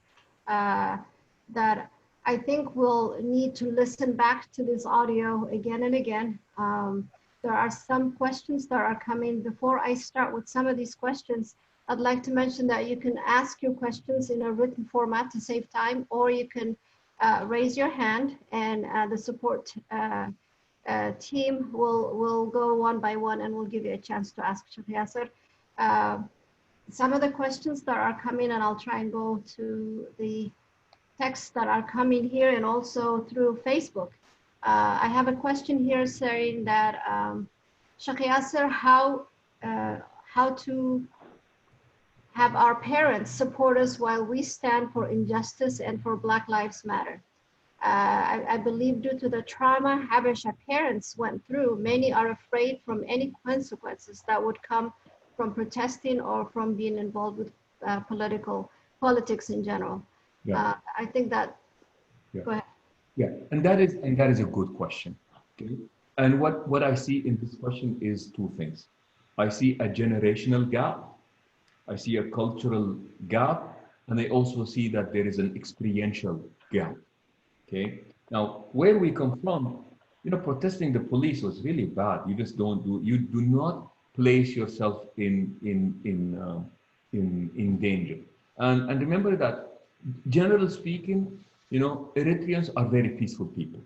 that I think we'll need to listen back to this audio again and again. There are some questions that are coming. Before I start with some of these questions, I'd like to mention that you can ask your questions in a written format to save time, or you can raise your hand, and the support team will go one by one and we'll give you a chance to ask Sheikh Yassir. Some of the questions that are coming, and I'll try and go to the texts that are coming here and also through Facebook. I have a question here saying that Sheikh Yassir, how to have our parents support us while we stand for injustice and for Black Lives Matter. I believe due to the trauma Habesha parents went through, many are afraid from any consequences that would come from protesting or from being involved with politics in general. Yeah. I think that, yeah. Go ahead. Yeah, and that is a good question. Okay? And what I see in this question is two things. I see a generational gap, I see a cultural gap, and I also see that there is an experiential gap. Okay. Now, where we come from, protesting the police was really bad. You just you do not place yourself in danger. And remember that, generally speaking, Eritreans are very peaceful people.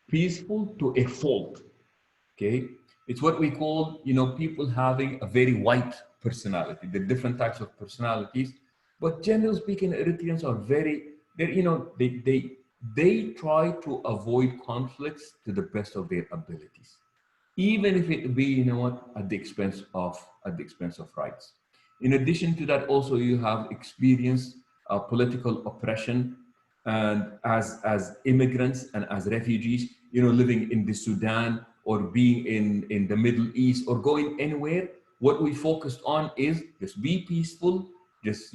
Peaceful to a fault. Okay. It's what we call, people having a very white personality, the different types of personalities. But generally speaking, Eritreans are they try to avoid conflicts to the best of their abilities, even if it be, at the expense of rights. In addition to that, also you have experienced political oppression, and as immigrants and as refugees, living in the Sudan or being in the Middle East or going anywhere. What we focused on is just be peaceful, just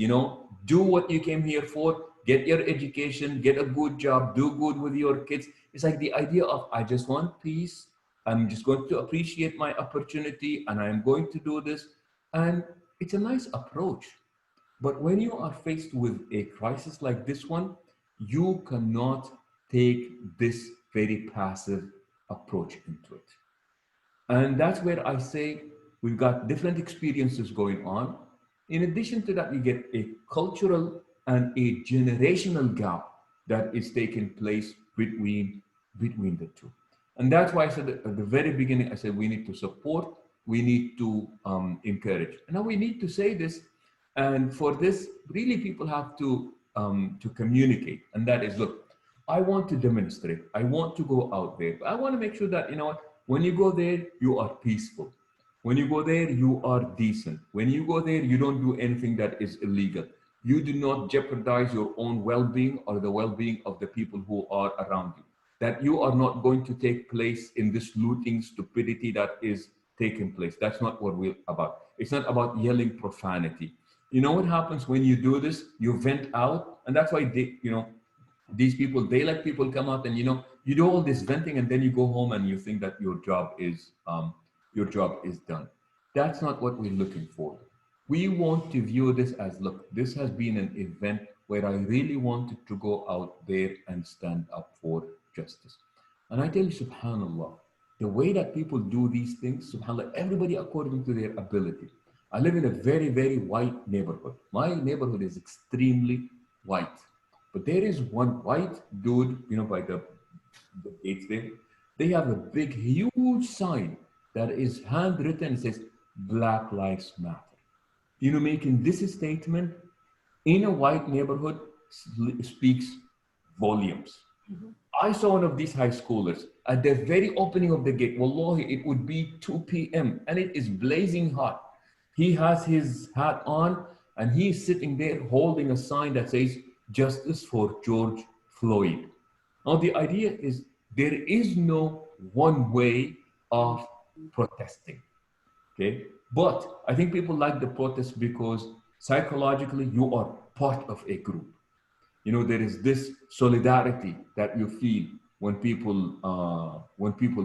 do what you came here for. Get your education, get a good job, do good with your kids. It's like the idea of, I just want peace. I'm just going to appreciate my opportunity and I'm going to do this. And it's a nice approach. But when you are faced with a crisis like this one, you cannot take this very passive approach into it. And that's where I say we've got different experiences going on. In addition to that, we get a cultural and a generational gap that is taking place between the two. And that's why I said at the very beginning, I said we need to support, we need to encourage. And now we need to say this, and for this, really people have to communicate. And that is, look, I want to demonstrate, I want to go out there, but I want to make sure that, when you go there, you are peaceful. When you go there, you are decent. When you go there, you don't do anything that is illegal. You do not jeopardize your own well-being or the well-being of the people who are around you. That you are not going to take place in this looting stupidity that is taking place. That's not what we're about. It's not about yelling profanity. You know what happens when you do this? You vent out, and that's why they, these people, they let people come out, and you do all this venting, and then you go home and you think that your job is done. That's not what we're looking for. We want to view this as, look, this has been an event where I really wanted to go out there and stand up for justice. And I tell you, subhanAllah, the way that people do these things, subhanAllah, everybody according to their ability. I live in a very, very white neighborhood. My neighborhood is extremely white. But there is one white dude, by the gates there. They have a big, huge sign that is handwritten. It says, Black Lives Matter. Making this statement in a white neighborhood speaks volumes. Mm-hmm. I saw one of these high schoolers at the very opening of the gate. Wallahi, it would be 2 p.m. and it is blazing hot. He has his hat on and he's sitting there holding a sign that says, Justice for George Floyd. Now, the idea is there is no one way of protesting, okay? But I think people like the protest because psychologically you are part of a group. There is this solidarity that you feel when people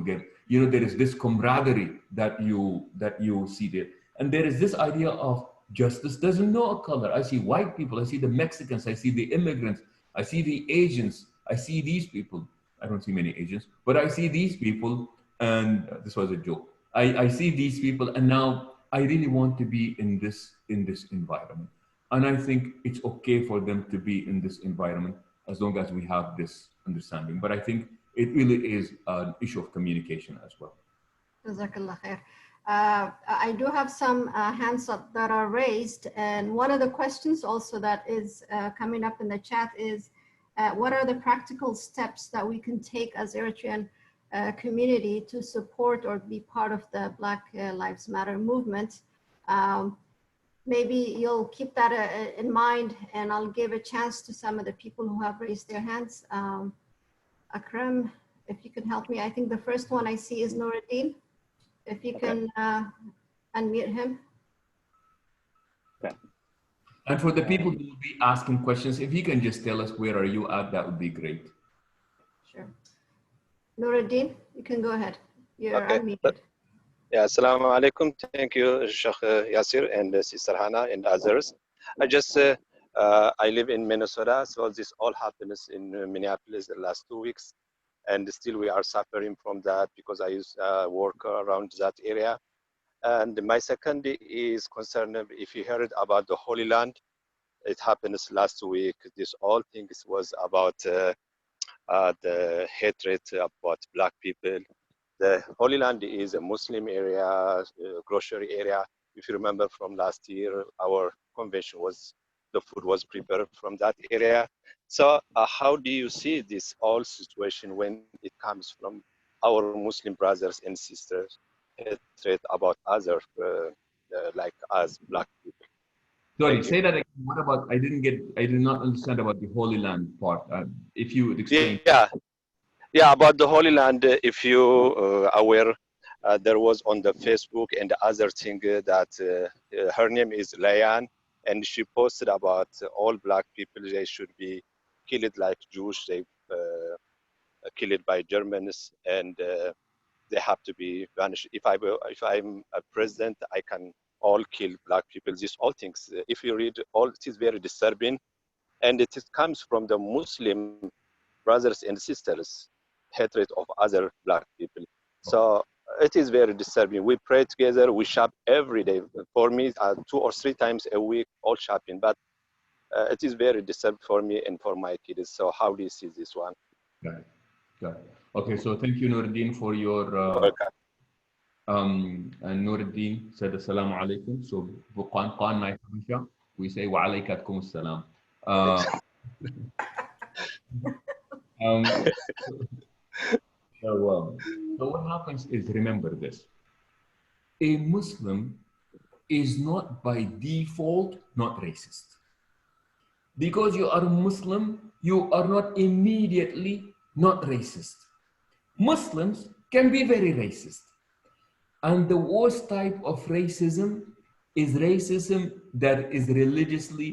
get, there is this camaraderie that you see there. And there is this idea of justice doesn't know a color. I see white people, I see the Mexicans, I see the immigrants, I see the Asians, I see these people. I don't see many Asians, but I see these people, and this was a joke. I see these people, and now I really want to be in this environment. And I think it's okay for them to be in this environment as long as we have this understanding. But I think it really is an issue of communication as well. Jazakallah khair. I do have some hands up that are raised, and one of the questions also that is coming up in the chat is, what are the practical steps that we can take as Eritrean community to support or be part of the Black Lives Matter movement? Maybe you'll keep that in mind, and I'll give a chance to some of the people who have raised their hands. Akram, if you can help me. I think the first one I see is Nuruddin. If you can unmute him. Okay. And for the people who will be asking questions, if you can just tell us where are you at, that would be great. Sure. Nuruddin, you can go ahead. You're unmuted. Yeah, assalamu alaikum. Thank you, Sheikh Yassir and Sister Hannah and others. I live in Minnesota, so this all happens in Minneapolis the last 2 weeks. And still we are suffering from that because I used work around that area. And my second is concerned, if you heard about the Holy Land, it happened last week. This all things was about the hatred about Black people. The Holy Land is a Muslim area, grocery area. If you remember from last year, our convention was, the food was prepared from that area. So how do you see this whole situation when it comes from our Muslim brothers and sisters, hatred about others like us, Black people? Sorry, say that again. What about, I did not understand about the Holy Land part. If you would explain. Yeah, about the Holy Land, if you aware, there was on the Facebook and the other thing that her name is Layan, and she posted about all Black people, they should be killed like Jews, they killed by Germans, and they have to be vanished. If I'm a president, I can all kill Black people. These all things, if you read all, it is very disturbing, and it comes from the Muslim brothers and sisters, hatred of other Black people. So it is very disturbing. We pray together, we shop every day. For me, 2 or 3 times a week, all shopping. But it is very disturbing for me and for my kids. So how do you see this one? Got it. Okay, so thank you, Nuruddin, for your... and Nuruddin said, Assalamu alaikum. So, we say, wa alaikatkum assalam. So what happens is, remember this, a Muslim is not by default not racist. Because you are a Muslim, you are not immediately not racist. Muslims can be very racist. And the worst type of racism is racism that is religiously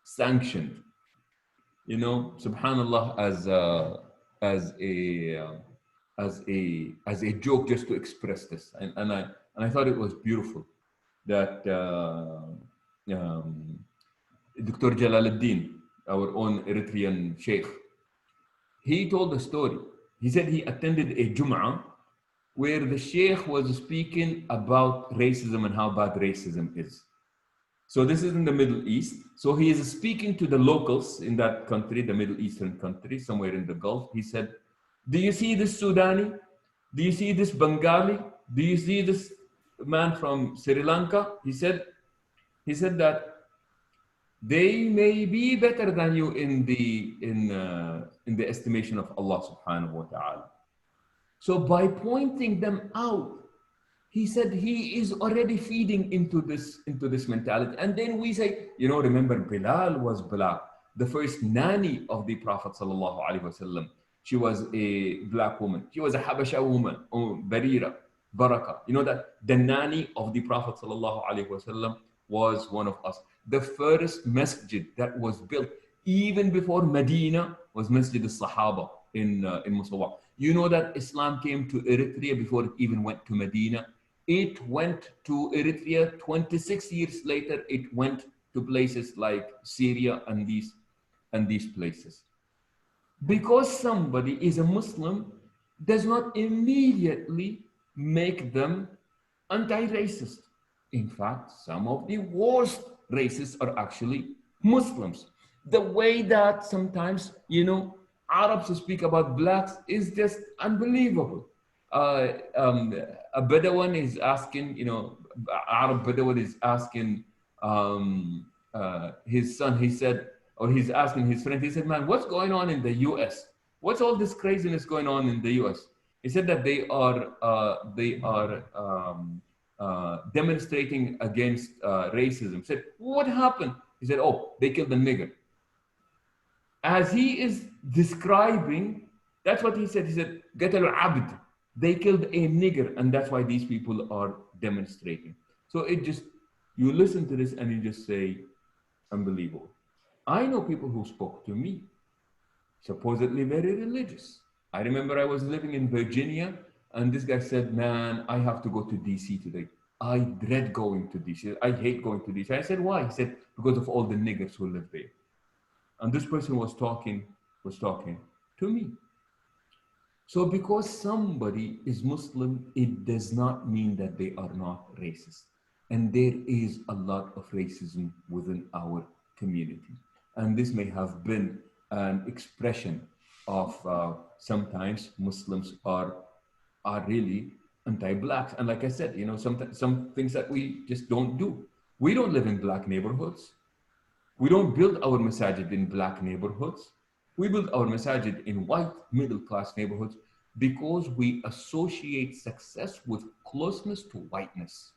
sanctioned. You know, subhanallah, as a joke, just to express this, and I thought it was beautiful that Dr. Jalaluddin, our own Eritrean Sheikh, he told a story. He said he attended a Jum'ah where the Sheikh was speaking about racism and how bad racism is. So this is in the Middle East. So he is speaking to the locals in that country, the Middle Eastern country, somewhere in the Gulf. He said, do you see this Sudani? Do you see this Bengali? Do you see this man from Sri Lanka? He said that they may be better than you in the estimation of Allah subhanahu wa ta'ala. So by pointing them out, he said he is already feeding into this mentality. And then we say, you know, remember Bilal was black, the first nanny of the Prophet sallallahu alaihi wasallam. She was a black woman. She was a Habasha woman, Barira, Baraka. You know that the nanny of the Prophet sallallahu alaihi wasallam was one of us. The first masjid that was built, even before Medina, was Masjid al-Sahaba in Musawwa. You know that Islam came to Eritrea before it even went to Medina. It went to Eritrea 26 years later. It went to places like Syria and these places. Because somebody is a Muslim does not immediately make them anti-racist. In fact, some of the worst racists are actually Muslims. The way that sometimes, you know, Arabs speak about blacks is just unbelievable. A Bedouin is asking, you know, Arab Bedouin is asking his son, he said, or he's asking his friend, he said, man, what's going on in the US? What's all this craziness going on in the US? He said that they are demonstrating against racism. He said, what happened? He said, oh, they killed a nigger. As he is describing, that's what he said. He said, Qatalu abd. They killed a nigger, and that's why these people are demonstrating. So it just, you listen to this and you just say, unbelievable. I know people who spoke to me, supposedly very religious. I remember I was living in Virginia, and this guy said, man, I have to go to DC today. I dread going to DC. I hate going to DC. I said, why? He said, because of all the niggers who live there. And this person was talking to me. So because somebody is Muslim, it does not mean that they are not racist. And there is a lot of racism within our community. And this may have been an expression of sometimes Muslims are really anti-blacks. And like I said, you know, some things that we just don't do. We don't live in black neighborhoods. We don't build our masajid in black neighborhoods. We build our masajid in white middle-class neighborhoods because we associate success with closeness to whiteness.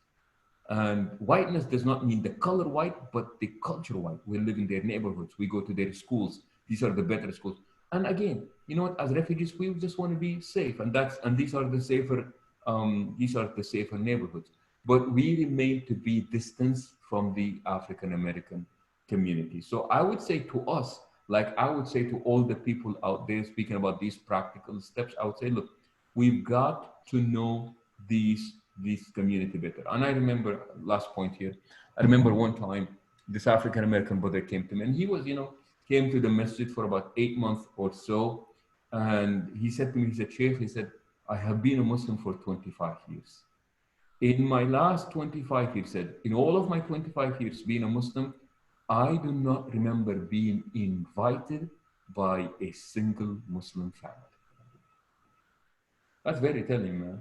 And whiteness does not mean the color white, but the culture white. We live in their neighborhoods. We go to their schools. These are the better schools. And again, you know what? As refugees, we just want to be safe, and these are the safer neighborhoods. But we remain to be distanced from the African American community. So I would say to us, like I would say to all the people out there speaking about these practical steps, I would say, look, we've got to know this community better. And I remember, last point here, I remember one time this African American brother came to me, and he was, you know, came to the masjid for about 8 months or so. And he said to me, he said, Sheikh, he said, I have been a Muslim for 25 years. In my last 25 years, said, in all of my 25 years being a Muslim, I do not remember being invited by a single Muslim family. That's very telling, man.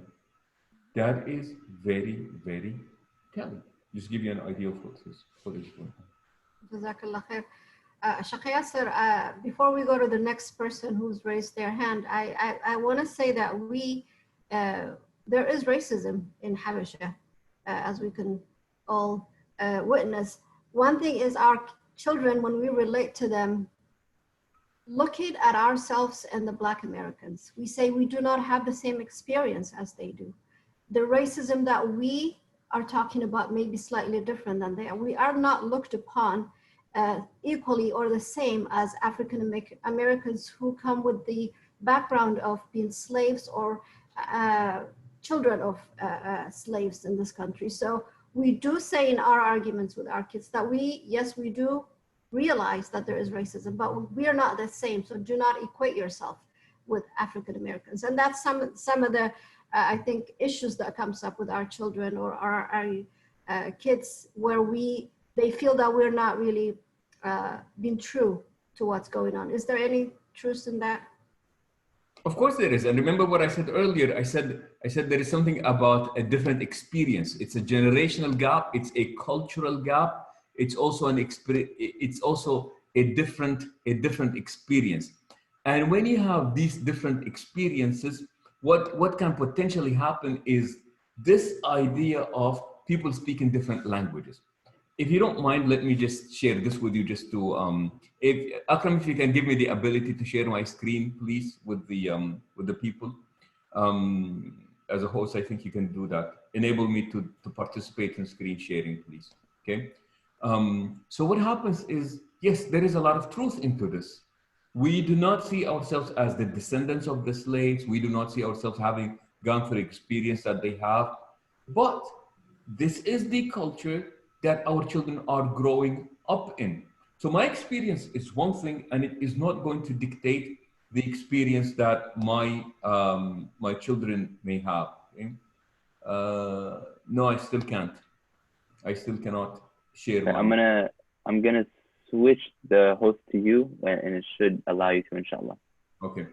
That is very, very telling. Just give you an idea of what this one. Jazakallah khair. Sheikh Yassir, before we go to the next person who's raised their hand, I want to say that there is racism in Habasha, as we can all witness. One thing is our children, when we relate to them, looking at ourselves and the Black Americans, we say we do not have the same experience as they do. The racism that we are talking about maybe slightly different than they are. We are not looked upon equally or the same as African Americans who come with the background of being slaves or children of slaves in this country. So we do say in our arguments with our kids that yes, we do realize that there is racism, but we are not the same. So do not equate yourself with African Americans. And that's some of the, I think, issues that comes up with our children or our kids, where they feel that we're not really being true to what's going on. Is there any truth in that? Of course there is. And remember what I said earlier. I said there is something about a different experience. It's a generational gap. It's a cultural gap. It's also a different experience. And when you have these different experiences, what can potentially happen is this idea of people speaking different languages. If you don't mind, let me just share this with you, just to Akram, if you can give me the ability to share my screen, please, with the people. As a host, I think you can do that. Enable me to participate in screen sharing, please. Okay. So what happens is, yes, there is a lot of truth into this. We do not see ourselves as the descendants of the slaves. We do not see ourselves having gone through the experience that they have. But this is the culture that our children are growing up in. So my experience is one thing, and it is not going to dictate the experience that my children may have. Okay? No, I still can't. I still cannot share. I'm gonna switch the host to you, and it should allow you to, inshallah. Okay.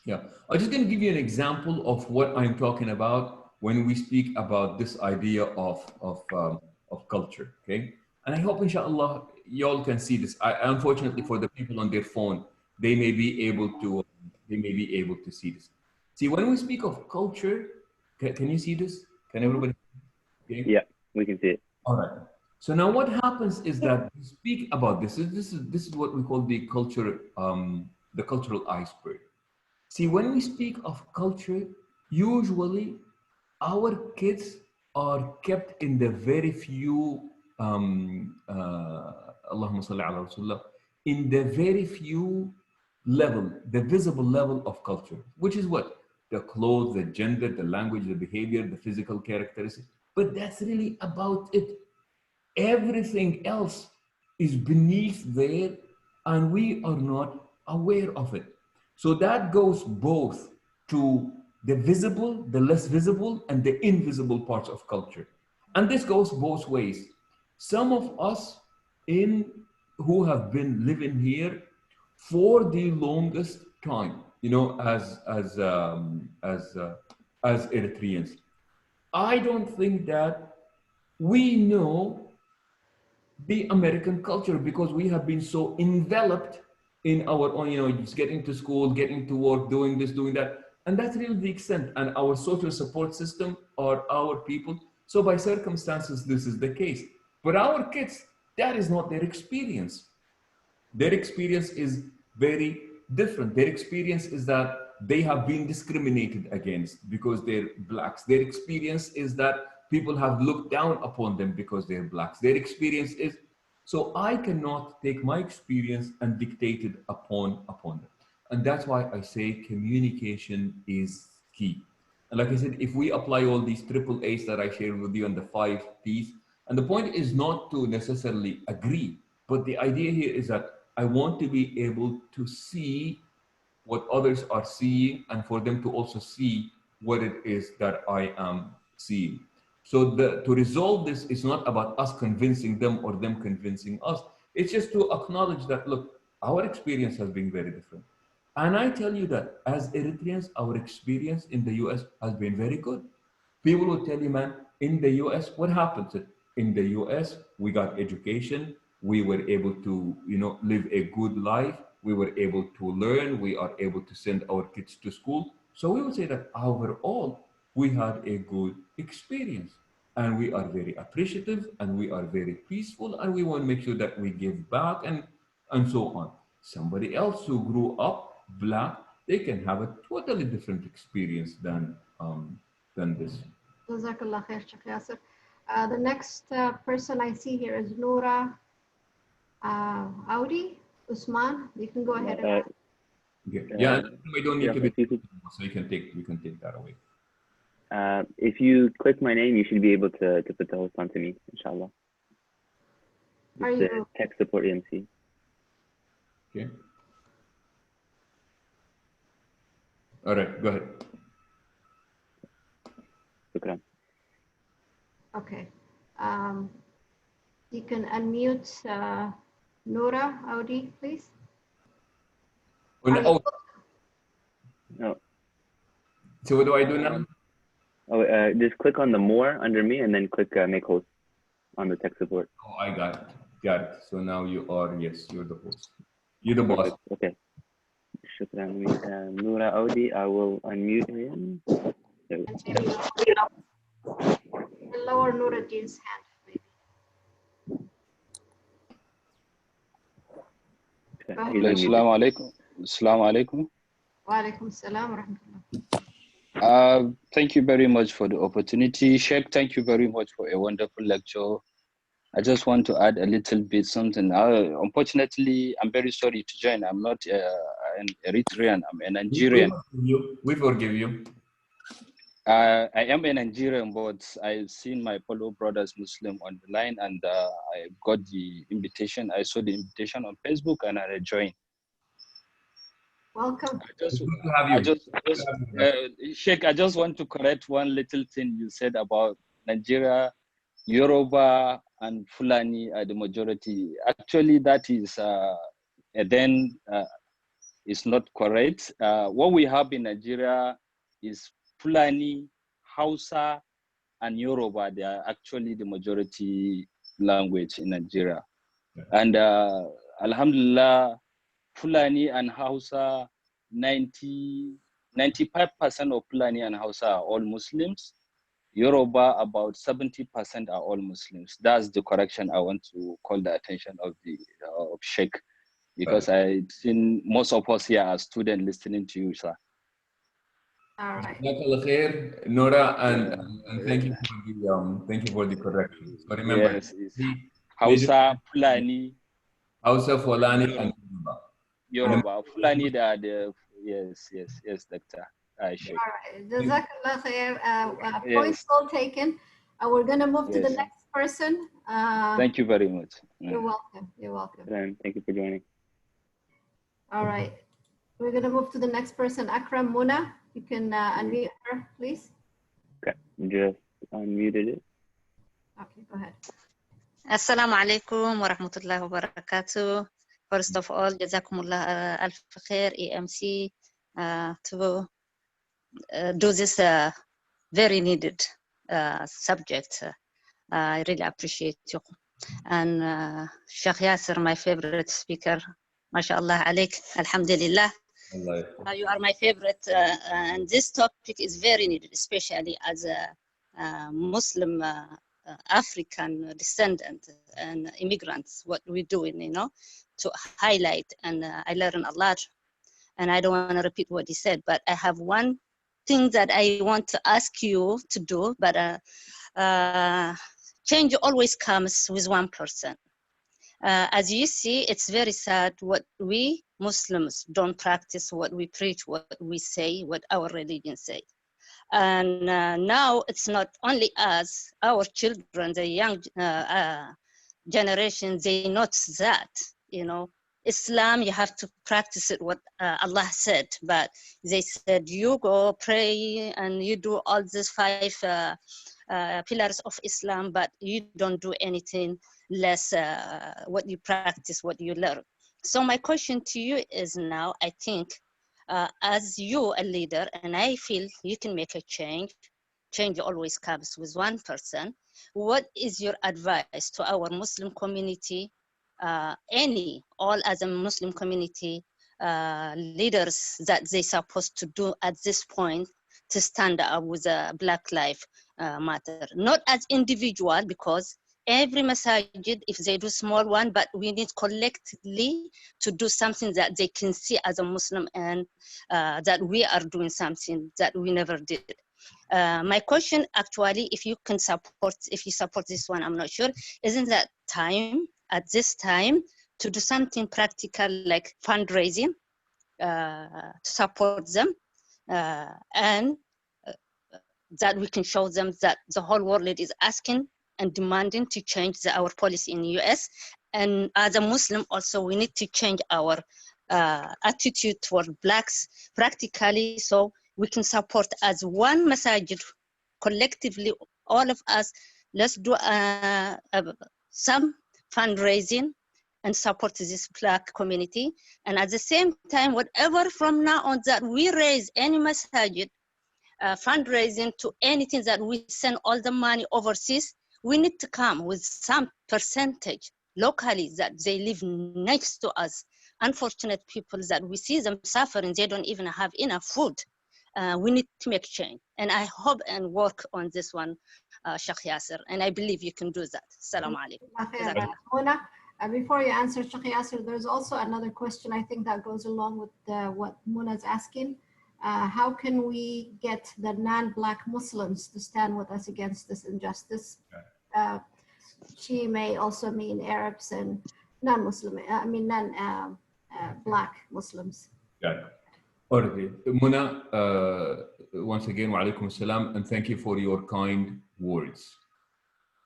Yeah, I'm just going to give you an example of what I'm talking about when we speak about this idea of culture. Okay, and I hope, inshallah, you all can see this. Unfortunately, for the people on their phone, they may be able to see this. See, when we speak of culture, can you see this? Can everybody? Okay? Yeah, we can see it. All right. So now what happens is that we speak about this. This is what we call the cultural iceberg. See, when we speak of culture, usually our kids are kept in the very few, Allahumma salli ala Rasulullah, in the very few level, the visible level of culture, which is what? The clothes, the gender, the language, the behavior, the physical characteristics. But that's really about it. Everything else is beneath there, and we are not aware of it. So that goes both to the visible, the less visible, and the invisible parts of culture. And this goes both ways. Some of us who have been living here for the longest time, as Eritreans, I don't think that we know the American culture, because we have been so enveloped in our own, just getting to school, getting to work, doing this, doing that. And that's really the extent. And our social support system are our people. So by circumstances, this is the case. But our kids, that is not their experience. Their experience is very different. Their experience is that they have been discriminated against because they're blacks. Their experience is that people have looked down upon them because they're blacks. Their experience is, so I cannot take my experience and dictate it upon them. And that's why I say communication is key. And like I said, if we apply all these triple A's that I shared with you and the 5 P's, and the point is not to necessarily agree, but the idea here is that I want to be able to see what others are seeing, and for them to also see what it is that I am seeing. So to resolve this is not about us convincing them or them convincing us. It's just to acknowledge that, look, our experience has been very different. And I tell you that as Eritreans, our experience in the US has been very good. People will tell you, man, in the US, what happens? In the US, we got education. We were able to, live a good life. We were able to learn. We are able to send our kids to school. So we would say that overall, we had a good experience, and we are very appreciative, and we are very peaceful, and we want to make sure that we give back and so on. Somebody else who grew up black, they can have a totally different experience than this. Jazakallah khair, Sheikh Yassir. The next person I see here is Noura Audi Usman. You can go ahead and ask. Okay. Yeah, we don't need yeah, to be, if you could- so you can take that away. if you click my name, you should be able to put the host onto me, inshallah. Are It's you? tech support EMC. Okay. All right, go ahead. Shukran. Okay. You can unmute Noura Audi, please. Oh, Are no, you- No. so what do I do now? Just click on the more under me and then click make host on the tech support. Oh, I got it. Got it. So now you are, yes, you're the host. You're the boss. Okay. Shukran. Noura Audi, I will unmute him. There we go. And lower Nouruddin's hand, maybe. Okay, Go ahead. he's unmuted. Assalamu alaikum. Assalamu alaikum. Wa alaikum salam wa rahmatullah. Thank you very much for the opportunity. Sheikh, thank you very much for a wonderful lecture. I just want to add a little bit something. Unfortunately, I'm very sorry to join. I'm not an Eritrean, I'm a Nigerian. We forgive you. I am a Nigerian, but I've seen my fellow brothers Muslim on the line, and I got the invitation. I saw the invitation on Facebook and I joined. Welcome. Sheikh, I just want to correct one little thing you said about Nigeria, Yoruba, and Fulani are the majority. Actually, that is is not correct. What we have in Nigeria is Fulani, Hausa, and Yoruba. They are actually the majority language in Nigeria. Yeah. And Alhamdulillah, Fulani and Hausa, 95% of Fulani and Hausa are all Muslims. Yoruba, about 70% are all Muslims. That's the correction I want to call the attention of the of Sheikh, because I've seen most of us here are students listening to you, sir. All right. Noura, and thank you for the correction. So remember, yes, Hausa, Fulani, Hausa, Fulani, and Yoruba. Fulani, they are the yes, Doctor. All right. Jazakallah khair. Points all taken. We're going to move to the next person. Thank you very much. You're welcome. You're welcome. Thank you for joining. All right. We're going to move to the next person, Akram Muna. You can unmute her, please. Okay, just unmuted it. Okay, go ahead. Assalamu alaikum wa rahmatullahi wa barakatuh. First of all, jazakumullah alf khair, EMC, to do this very needed subject. I really appreciate you. And Sheikh Yassir, my favorite speaker, mashallah alaik, alhamdulillah. You are my favorite, and this topic is very needed, especially as a Muslim African descendant and immigrants, what we're doing, to highlight. And I learned a lot, and I don't want to repeat what he said, but I have one thing that I want to ask you to do, but change always comes with one person. As you see, it's very sad what we Muslims don't practice, what we preach, what we say, what our religion say. And now it's not only us, our children, the young generation, they notice that, Islam, you have to practice it what Allah said, but they said, you go pray and you do all these 5 pillars of Islam, but you don't do anything less what you practice, what you learn. So my question to you is now, I think, as you a leader, and I feel you can make a change always comes with one person. What is your advice to our Muslim community, all as a Muslim community leaders that they supposed to do at this point to stand up with a Black Lives Matter? Not as individual, because every masajid, if they do small one, but we need collectively to do something that they can see as a Muslim, and that we are doing something that we never did. My question actually, if you support this one, I'm not sure, isn't that time at this time to do something practical like fundraising to support them and that we can show them that the whole world is asking and demanding to change our policy in the US. And as a Muslim also, we need to change our attitude toward blacks practically so we can support as one masajid collectively, all of us. Let's do some fundraising and support this black community. And at the same time, whatever from now on that we raise any masajid, fundraising to anything that we send all the money overseas, we need to come with some percentage locally that they live next to us. Unfortunate people that we see them suffering, they don't even have enough food. We need to make change. And I hope and work on this one, Sheikh Yassir, and I believe you can do that. Assalamu alaikum. Mona, before you answer Sheikh Yassir, there's also another question I think that goes along with what Mona's asking. How can we get the non-Black Muslims to stand with us against this injustice? She may also mean Arabs and non-Muslim, non-Black Muslims. Yeah. Already. Mona, once again, wa alaikum salam, and thank you for your kind words.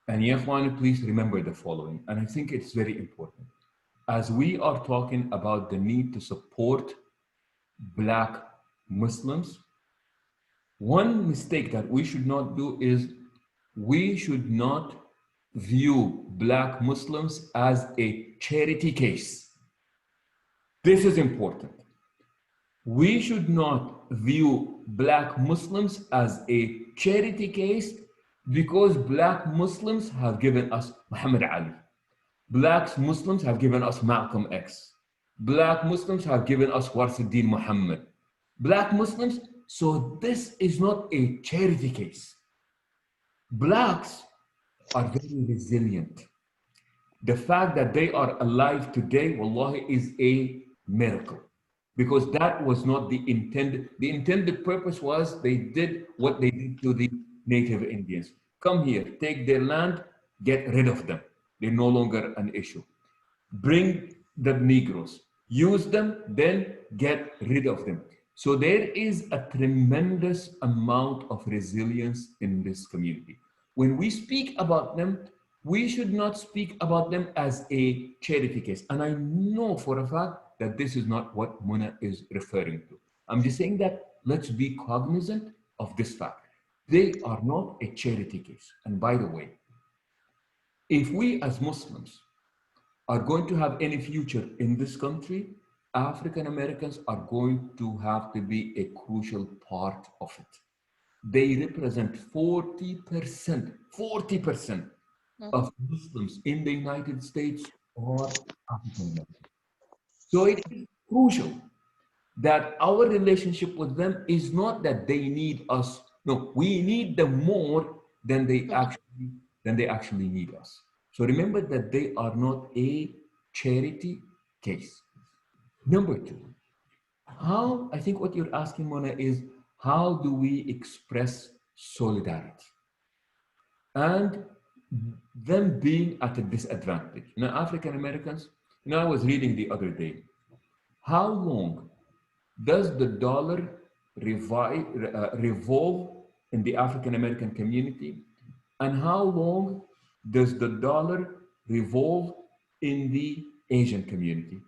And Yafwan, please remember the following, and I think it's very important. As we are talking about the need to support Black Muslims, one mistake that we should not do is we should not view Black Muslims as a charity case. This is important. We should not view Black Muslims as a charity case because Black Muslims have given us Muhammad Ali. Black Muslims have given us Malcolm X. Black Muslims have given us Warsuddin Muhammad. Black Muslims, so this is not a charity case. Blacks are very resilient. The fact that they are alive today, wallahi, is a miracle. Because that was not the intended. The intended purpose was they did what they did to the native Indians. Come here, take their land, get rid of them. They're no longer an issue. Bring the Negroes, use them, then get rid of them. So there is a tremendous amount of resilience in this community. When we speak about them, we should not speak about them as a charity case. And I know for a fact that this is not what Mona is referring to. I'm just saying that let's be cognizant of this fact. They are not a charity case. And by the way, if we as Muslims are going to have any future in this country, African Americans are going to have to be a crucial part of it. They represent 40% of Muslims in the United States are African American. So it is crucial that our relationship with them is not that they need us. No, we need them more than they actually need us. So remember that they are not a charity case. Number two, how, I think what you're asking, Mona, is how do we express solidarity? And them being at a disadvantage. You know, African Americans, you know, I was reading the other day, how long does the dollar revolve in the African American community? And how long does the dollar revolve in the Asian community?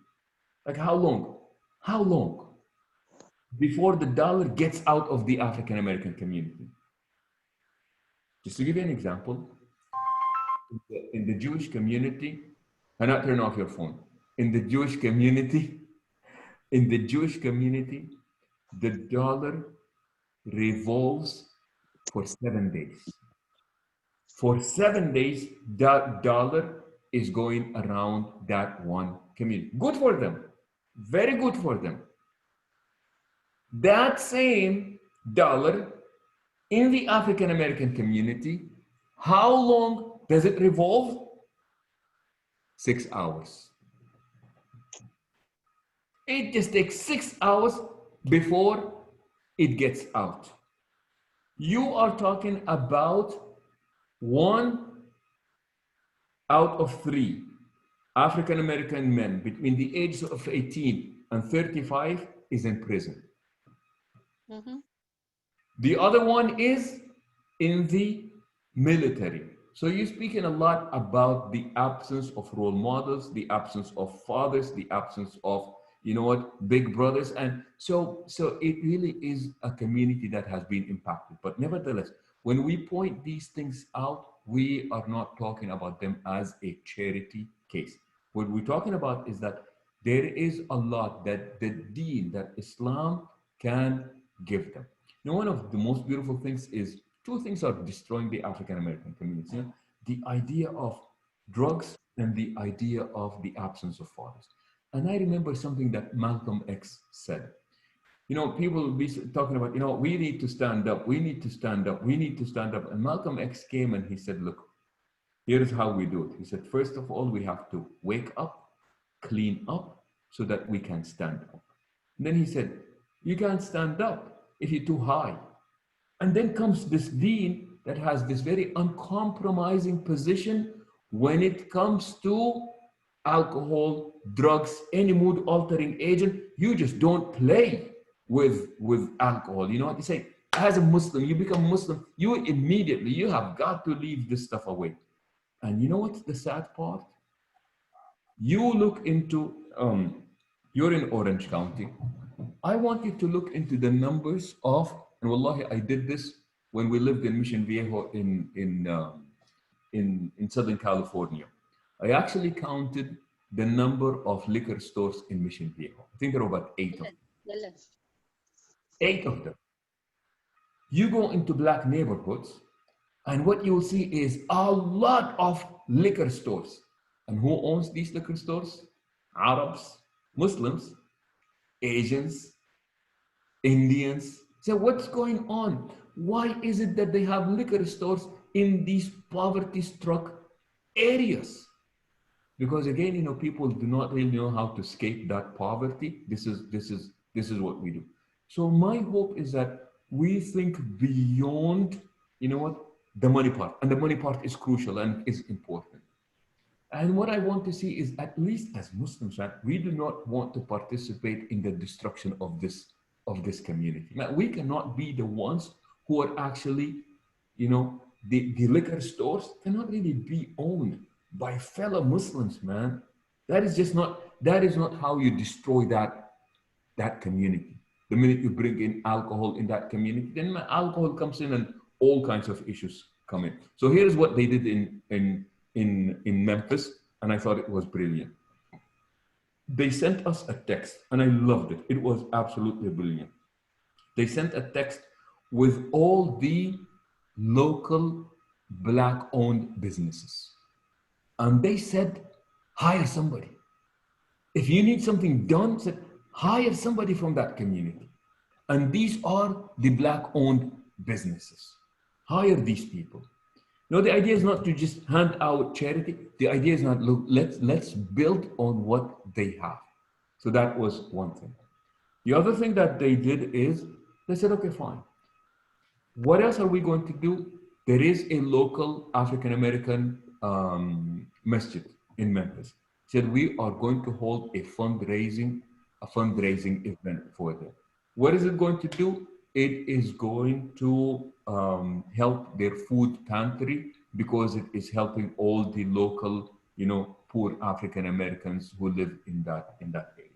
Like how long? How long before the dollar gets out of the African American community? Just to give you an example, in the Jewish community, and not turn off your phone. In the Jewish community, the dollar revolves for 7 days. For 7 days, that dollar is going around that one community. Good for them. Very good for them. That same dollar in the African American community, how long does it revolve? 6 hours. It just takes 6 hours before it gets out. You are talking about 1 out of 3 African American men between the ages of 18 and 35 is in prison. Mhm. The other one is in the military. So you're speaking a lot about the absence of role models, the absence of fathers, the absence of, you know what, big brothers. And so it really is a community that has been impacted. But nevertheless, when we point these things out, we are not talking about them as a charity case. What we're talking about is that there is a lot that the deen, that Islam can give them. You know, one of the most beautiful things is 2 things are destroying the African American community. You know, the idea of drugs and the idea of the absence of fathers. And I remember something that Malcolm X said. You know, people will be talking about, you know, we need to stand up, we need to stand up, we need to stand up. And Malcolm X came and he said, look, here's how we do it. He said, first of all, we have to wake up, clean up, so that we can stand up. And then he said, you can't stand up if you're too high. And then comes this dean that has this very uncompromising position when it comes to alcohol, drugs, any mood altering agent. You just don't play with alcohol. You know what they say? As a Muslim, you become Muslim, you have got to leave this stuff away. And you know what's the sad part? You look into, you're in Orange County. I want you to look into the numbers of, and wallahi, I did this when we lived in Mission Viejo in Southern California. I actually counted the number of liquor stores in Mission Viejo. I think there are about 8 of them. 8 of them. You go into black neighborhoods, and what you'll see is a lot of liquor stores. And who owns these liquor stores? Arabs, Muslims, Asians, Indians. So what's going on? Why is it that they have liquor stores in these poverty-struck areas? Because again, you know, people do not really know how to escape that poverty. This is what we do. So my hope is that we think beyond, you know what, the money part. And the money part is crucial and is important. And what I want to see is, at least as Muslims, right, we do not want to participate in the destruction of this community. Now, we cannot be the ones who are actually, you know, the liquor stores cannot really be owned by fellow Muslims, man. That is not how you destroy that community. The minute you bring in alcohol in that community, then alcohol comes in and all kinds of issues come in. So here's what they did in Memphis, and I thought it was brilliant. They sent us a text, and I loved it. It was absolutely brilliant. They sent a text with all the local Black-owned businesses. And they said, hire somebody. If you need something done, said, hire somebody from that community. And these are the Black-owned businesses. Hire these people. No, the idea is not to just hand out charity. The idea is not, look, let's build on what they have. So that was one thing. The other thing that they did is, they said, okay, fine. What else are we going to do? There is a local African-American masjid in Memphis. Said we are going to hold a fundraising event for them. What is it going to do? It is going to help their food pantry, because it is helping all the local, you know, poor African Americans who live in that area.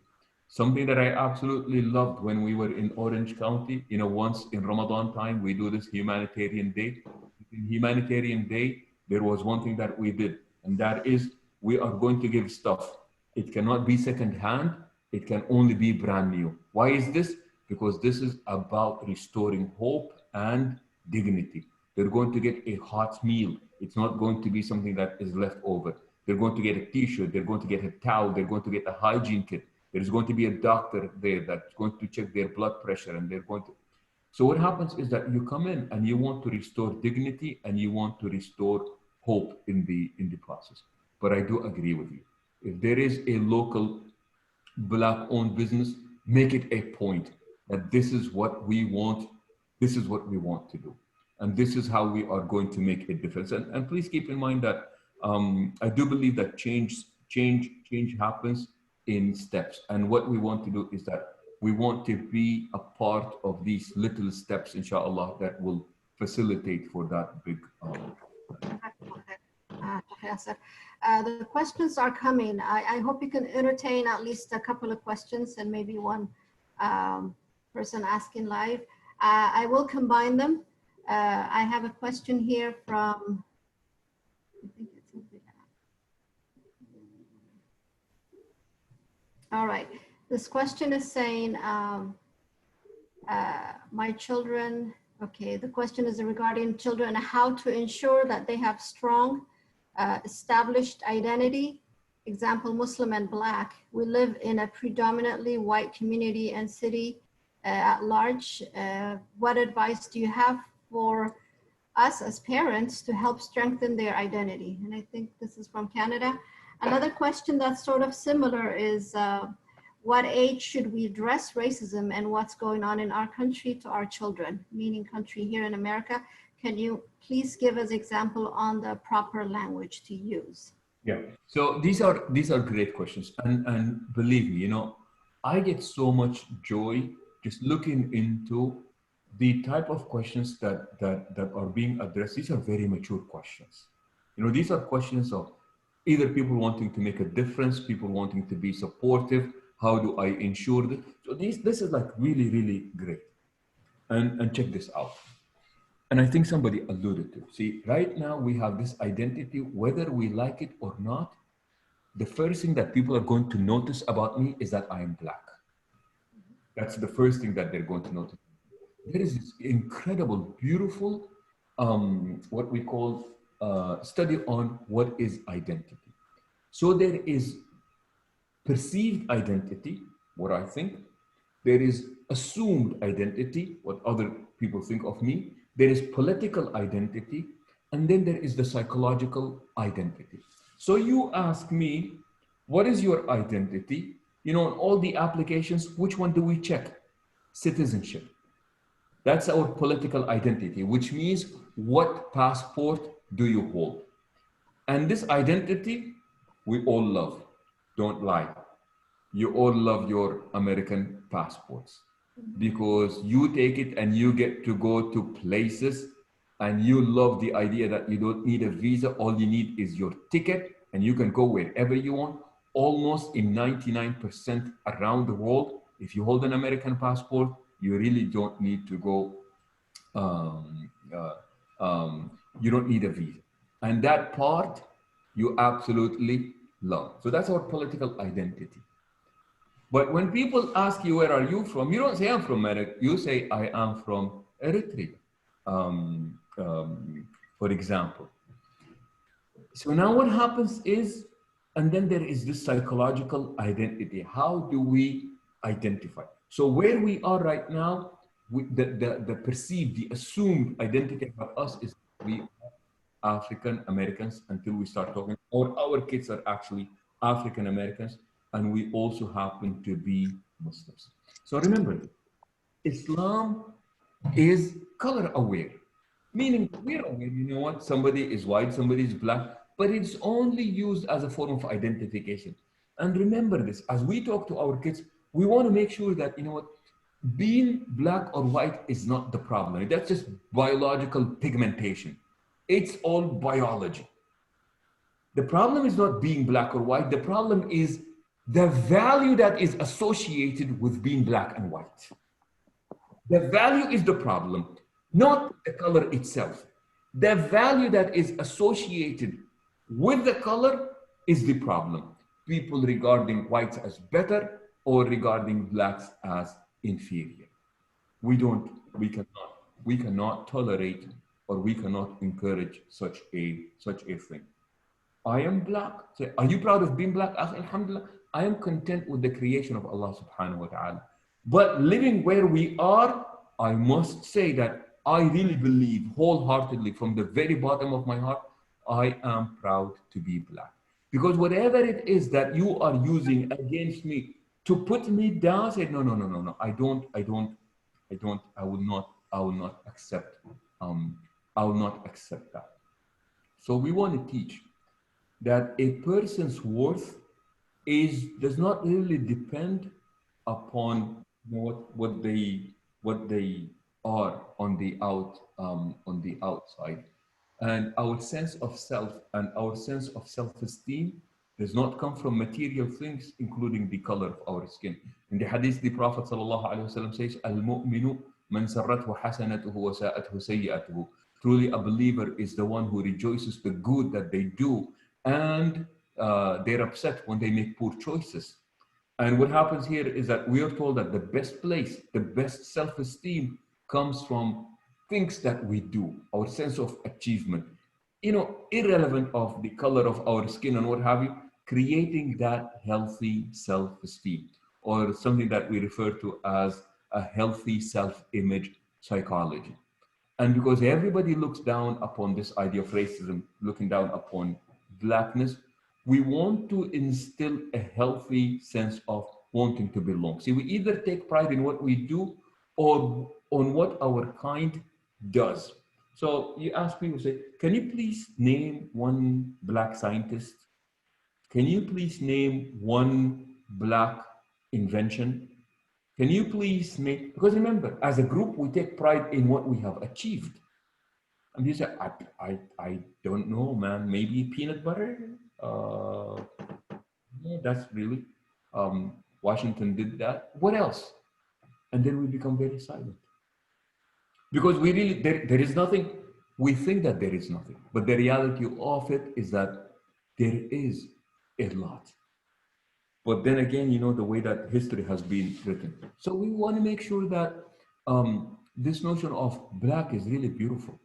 Something that I absolutely loved when we were in Orange County, you know, once in Ramadan time, we do this humanitarian day. In humanitarian day, there was one thing that we did, and that is we are going to give stuff. It cannot be secondhand. It can only be brand new. Why is this? Because this is about restoring hope and dignity. They're going to get a hot meal. It's not going to be something that is left over. They're going to get a t-shirt. They're going to get a towel. They're going to get a hygiene kit. There's going to be a doctor there that's going to check their blood pressure, and they're going to. So what happens is that you come in and you want to restore dignity and you want to restore hope in the process. But I do agree with you. If there is a local Black-owned business, make it a point that this is what we want. This is what we want to do. And this is how we are going to make a difference. And please keep in mind that I do believe that change happens in steps. And what we want to do is that we want to be a part of these little steps, inshallah, that will facilitate for that big. The questions are coming. I hope you can entertain at least a couple of questions and maybe one person asking live. I will combine them. I have a question here from, I think it's over there. All right, this question is saying, my children, okay, the question is regarding children, how to ensure that they have strong established identity, example, Muslim and Black. We live in a predominantly white community and city at large. What advice do you have for us as parents to help strengthen their identity? And I think this is from Canada. Another question that's sort of similar is, what age should we address racism and what's going on in our country to our children, meaning country here in America? Can you please give us example on the proper language to use? Yeah, so these are great questions. And believe me, you know, I get so much joy just looking into the type of questions that are being addressed. These are very mature questions. You know, these are questions of either people wanting to make a difference, people wanting to be supportive. How do I ensure this? So this is like really, really great. And check this out. And I think somebody alluded to. See, right now we have this identity, whether we like it or not. The first thing that people are going to notice about me is that I am Black. That's the first thing that they're going to notice. There is this incredible, beautiful, what we call study on what is identity. So there is perceived identity, what I think. There is assumed identity, what other people think of me. There is political identity, and then there is the psychological identity. So you ask me, what is your identity? You know, on all the applications, which one do we check? Citizenship. That's our political identity, which means what passport do you hold? And this identity, we all love. Don't lie. You all love your American passports because you take it and you get to go to places and you love the idea that you don't need a visa. All you need is your ticket and you can go wherever you want. Almost in 99% around the world, if you hold an American passport, you really don't need to go, you don't need a visa. And that part you absolutely love. So that's our political identity. But when people ask you, where are you from? You don't say, I'm from America. You say, I am from Eritrea, for example. So now what happens is, and then there is this psychological identity. How do we identify? So where we are right now, the perceived, the assumed identity about us is we are African Americans until we start talking, or our kids are actually African Americans, and we also happen to be Muslims. So remember, Islam is color aware, meaning we're aware, you know what, somebody is white, somebody is Black, but it's only used as a form of identification. And remember this, as we talk to our kids, we want to make sure that, you know what, being Black or white is not the problem. That's just biological pigmentation. It's all biology. The problem is not being Black or white. The problem is the value that is associated with being Black and white. The value is the problem, not the color itself. The value that is associated with the color is the problem. People regarding whites as better or regarding Blacks as inferior. We cannot tolerate or we cannot encourage such a thing. I am Black. So are you proud of being Black? Alhamdulillah. I am content with the creation of Allah subhanahu wa ta'ala. But living where we are, I must say that I really believe wholeheartedly from the very bottom of my heart, I am proud to be Black. Because whatever it is that you are using against me to put me down, say, no, I will not accept I will not accept that. So we want to teach that a person's worth does not really depend upon what they are on the outside, and our sense of self and our sense of self-esteem does not come from material things, including the color of our skin. In the hadith, the Prophet ﷺ says, "Al-mu'minu man sarrathu hasanatuhu wa sa'athu sayyi'atuhu." Truly, a believer is the one who rejoices the good that they do, and they're upset when they make poor choices. And what happens here is that we are told that the best place, the best self-esteem comes from things that we do, our sense of achievement, irrelevant of the color of our skin and what have you, creating that healthy self-esteem, or something that we refer to as a healthy self-image psychology. And because everybody looks down upon this idea of racism, looking down upon blackness, we want to instill a healthy sense of wanting to belong. See, we either take pride in what we do or on what our kind does. So you ask people, say, can you please name one black scientist? Can you please name one black invention? Can you please name, because remember, as a group, we take pride in what we have achieved. And you say, I don't know, man, maybe peanut butter? Yeah, that's really, Washington did that. What else? And then we become very silent. Because we really, there is nothing, we think that there is nothing, but the reality of it is that there is a lot. But then again, the way that history has been written. So we want to make sure that this notion of black is really beautiful,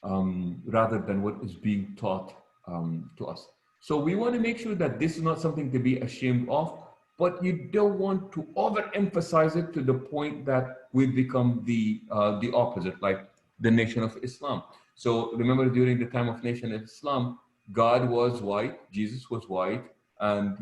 rather than what is being taught to us. So we want to make sure that this is not something to be ashamed of, but you don't want to overemphasize it to the point that we become the opposite, like the Nation of Islam. So remember, during the time of Nation of Islam, God was white, Jesus was white, and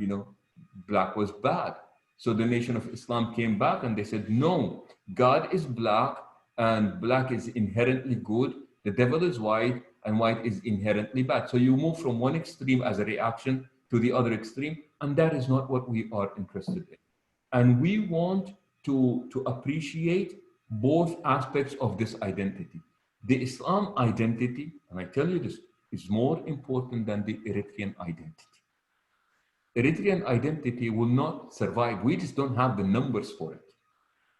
black was bad. So the Nation of Islam came back and they said, no, God is black and black is inherently good. The devil is white and white is inherently bad. So you move from one extreme as a reaction to the other extreme, and that is not what we are interested in. And we want to appreciate both aspects of this identity. The Islam identity, and I tell you this, is more important than the Eritrean identity. Eritrean identity will not survive. We just don't have the numbers for it.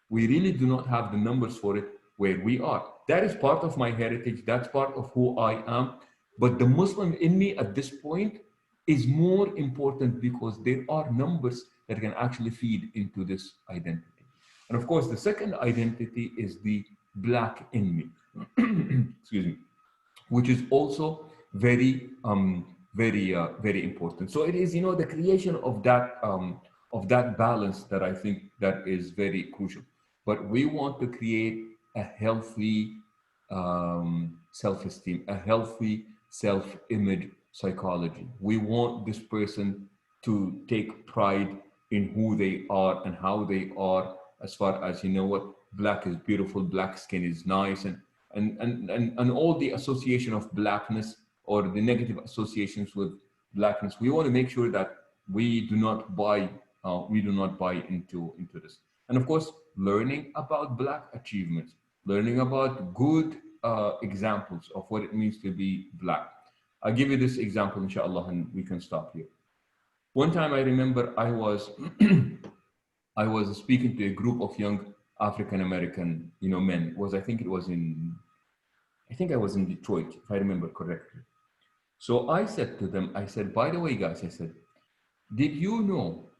We really do not have the numbers for it where we are. That is part of my heritage. That's part of who I am. But the Muslim in me at this point is more important because there are numbers that can actually feed into this identity. And of course, the second identity is the black in me, excuse me, which is also very important. So it is, the creation of that balance that I think that is very crucial. But we want to create a healthy self-esteem, a healthy self-image psychology. We want this person to take pride in who they are and how they are, as far as, what, black is beautiful, black skin is nice, and all the association of blackness or the negative associations with blackness. We want to make sure that we do not buy into this. And of course, learning about black achievements, learning about good examples of what it means to be black. I'll give you this example, inshallah, and we can stop here. One time I remember I was speaking to a group of young African-American, men. I think I was in Detroit, if I remember correctly. So I said to them, I said, by the way, guys, I said, did you know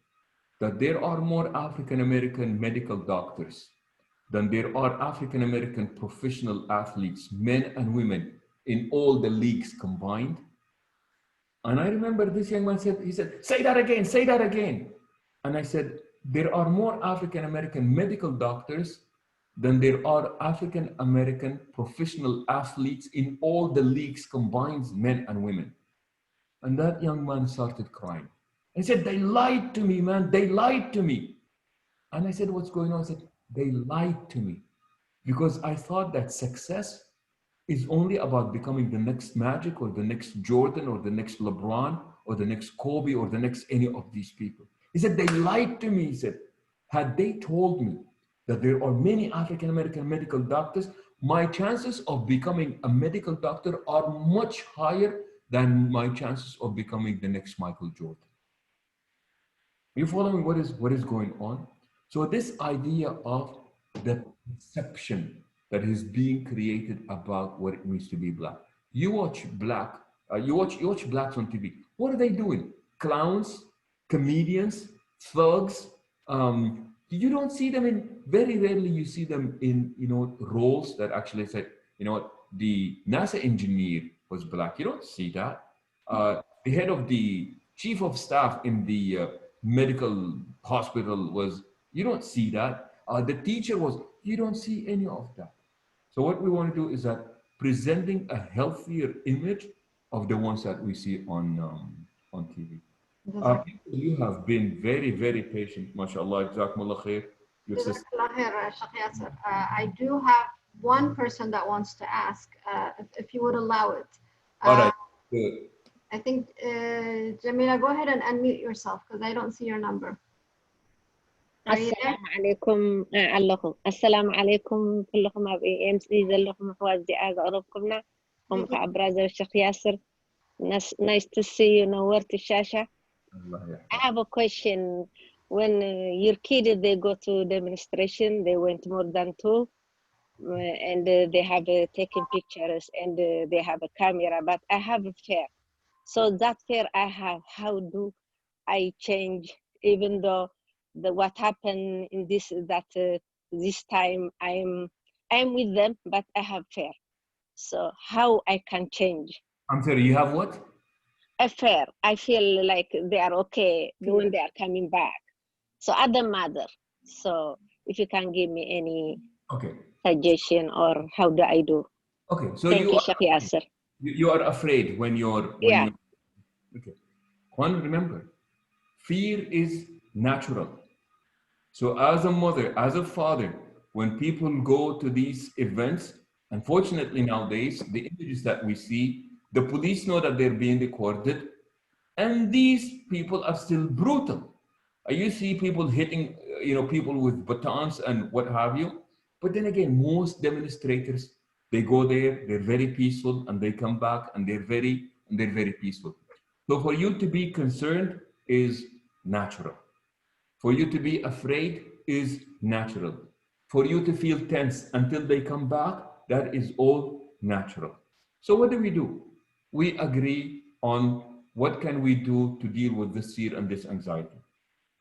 that there are more African-American medical doctors than there are African-American professional athletes, men and women, in all the leagues combined? And I remember this young man he said, say that again. And I said, there are more African-American medical doctors than there are African-American professional athletes in all the leagues combined, men and women. And that young man started crying. He said, they lied to me, man, they lied to me. And I said, what's going on? I said, they lied to me because I thought that success is only about becoming the next Magic or the next Jordan or the next LeBron or the next Kobe or the next any of these people. He said, they lied to me. He said, had they told me that there are many African-American medical doctors, my chances of becoming a medical doctor are much higher than my chances of becoming the next Michael Jordan. Are you following what is going on? So this idea of the perception that is being created about what it means to be black. You watch you watch blacks on TV. What are they doing? Clowns, comedians, thugs. You don't see them in, very rarely you see them in, roles that actually say, the NASA engineer was black. You don't see that. The head of the chief of staff in the medical hospital was, you don't see that. The teacher was, you don't see any of that. So what we want to do is that presenting a healthier image of the ones that we see on TV. You have been very, very patient, mashallah. Jazakumullah khair. Your sister. Sheikh Yassir. I do have one person that wants to ask, if you would allow it. All right, good. I think, Jamila, go ahead and unmute yourself because I don't see your number. السلام عليكم علكم السلام عليكم كلكم ام سي زلكم حواز دي قربكمنا ومقع برازر الشيخ ياسر nice to see you نورت الشاشة. I have a question. When your kids they go to demonstration, they went more than two, and they have taken pictures and they have a camera, but I have a fear. So that fear I have, how do I change, even though what happened in this time I'm with them, but I have fear. So how I can change? I'm sorry, you have what? A fear. I feel like they are okay when they are coming back. So other mother. So if you can give me any suggestion or how do I do? Okay, so thank you, Sheikh Yassir. You are afraid when you're okay. One, remember, fear is natural. So as a mother, as a father, when people go to these events, unfortunately nowadays, the images that we see, the police know that they're being recorded, and these people are still brutal. You see people hitting, people with batons and what have you. But then again, most demonstrators, they go there, they're very peaceful, and they come back, and they're very peaceful. So for you to be concerned is natural. For you to be afraid is natural. For you to feel tense until they come back, that is all natural. So what do? We agree on what can we do to deal with this fear and this anxiety.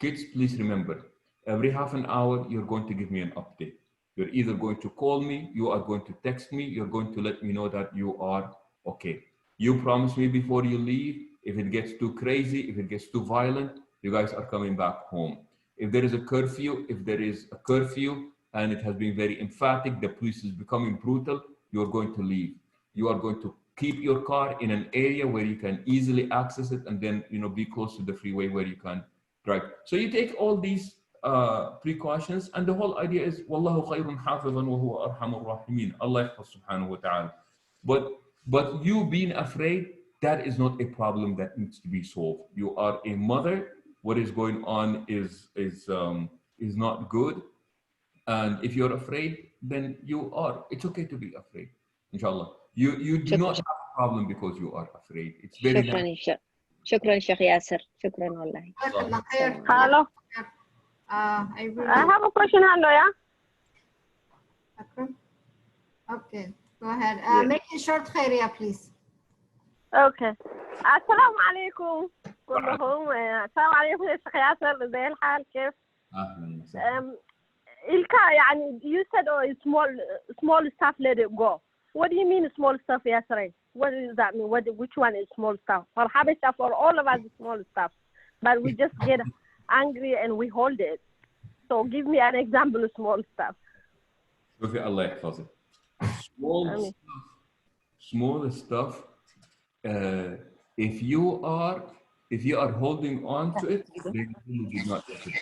Kids, please remember, every half an hour, you're going to give me an update. You're either going to call me, you are going to text me, you're going to let me know that you are okay. You promise me before you leave, if it gets too crazy, if it gets too violent, you guys are coming back home. If there is a curfew, and it has been very emphatic, the police is becoming brutal, you're going to leave. You are going to keep your car in an area where you can easily access it, and then be close to the freeway where you can drive. So you take all these precautions, and the whole idea is Wallahu khayrun hafizan wa huwa arhamur rahimin. Allah subhanahu wa ta'ala. But you being afraid, that is not a problem that needs to be solved. You are a mother. What is going on is not good. And if you're afraid, then it's okay to be afraid. Inshallah. You do not have a problem because you are afraid. It's very natural. شكرا شيخ ياسر. شكرا والله. Hello. I have a question. Hello, yeah. Okay, go ahead. Make it short, Khairia, please. Okay. السلام عليكم كلهم. السلام عليكم يا شيخ ياسر. ازاي الحال كيف؟ يعني you said small stuff, let it go. What do you mean small stuff, Yasir? What does that mean? Which one is small stuff? For Habesha, for all of us, small stuff. But we just get angry and we hold it. So give me an example of small stuff. Allah يحفظك. Small stuff. If you are holding on to it, then you did not get it.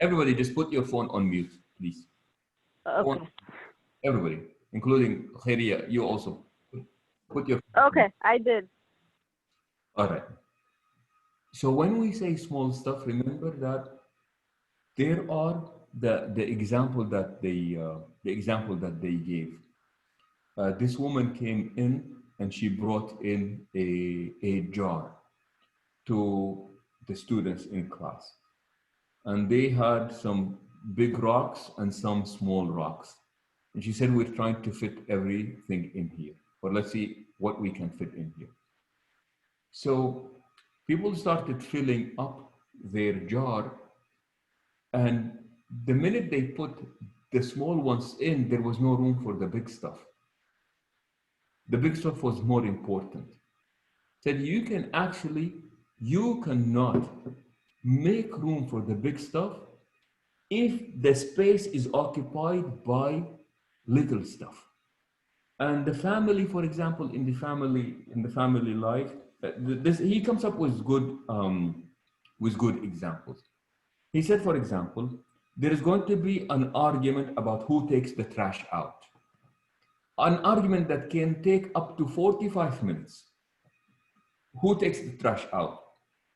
Everybody just put your phone on mute, please. Okay. Everybody, including Khairia, you also put your. Okay, I did. All right. So when we say small stuff, remember that there are the example that they gave. This woman came in and she brought in a jar to the students in class, and they had some big rocks and some small rocks. And she said, we're trying to fit everything in here, or let's see what we can fit in here. So people started filling up their jar, and the minute they put the small ones in, there was no room for the big stuff. The big stuff was more important. Said you cannot make room for the big stuff if the space is occupied by little stuff. And the family, for example, in the family life, he comes up with good examples. He said, for example, there is going to be an argument about who takes the trash out. An argument that can take up to 45 minutes. Who takes the trash out?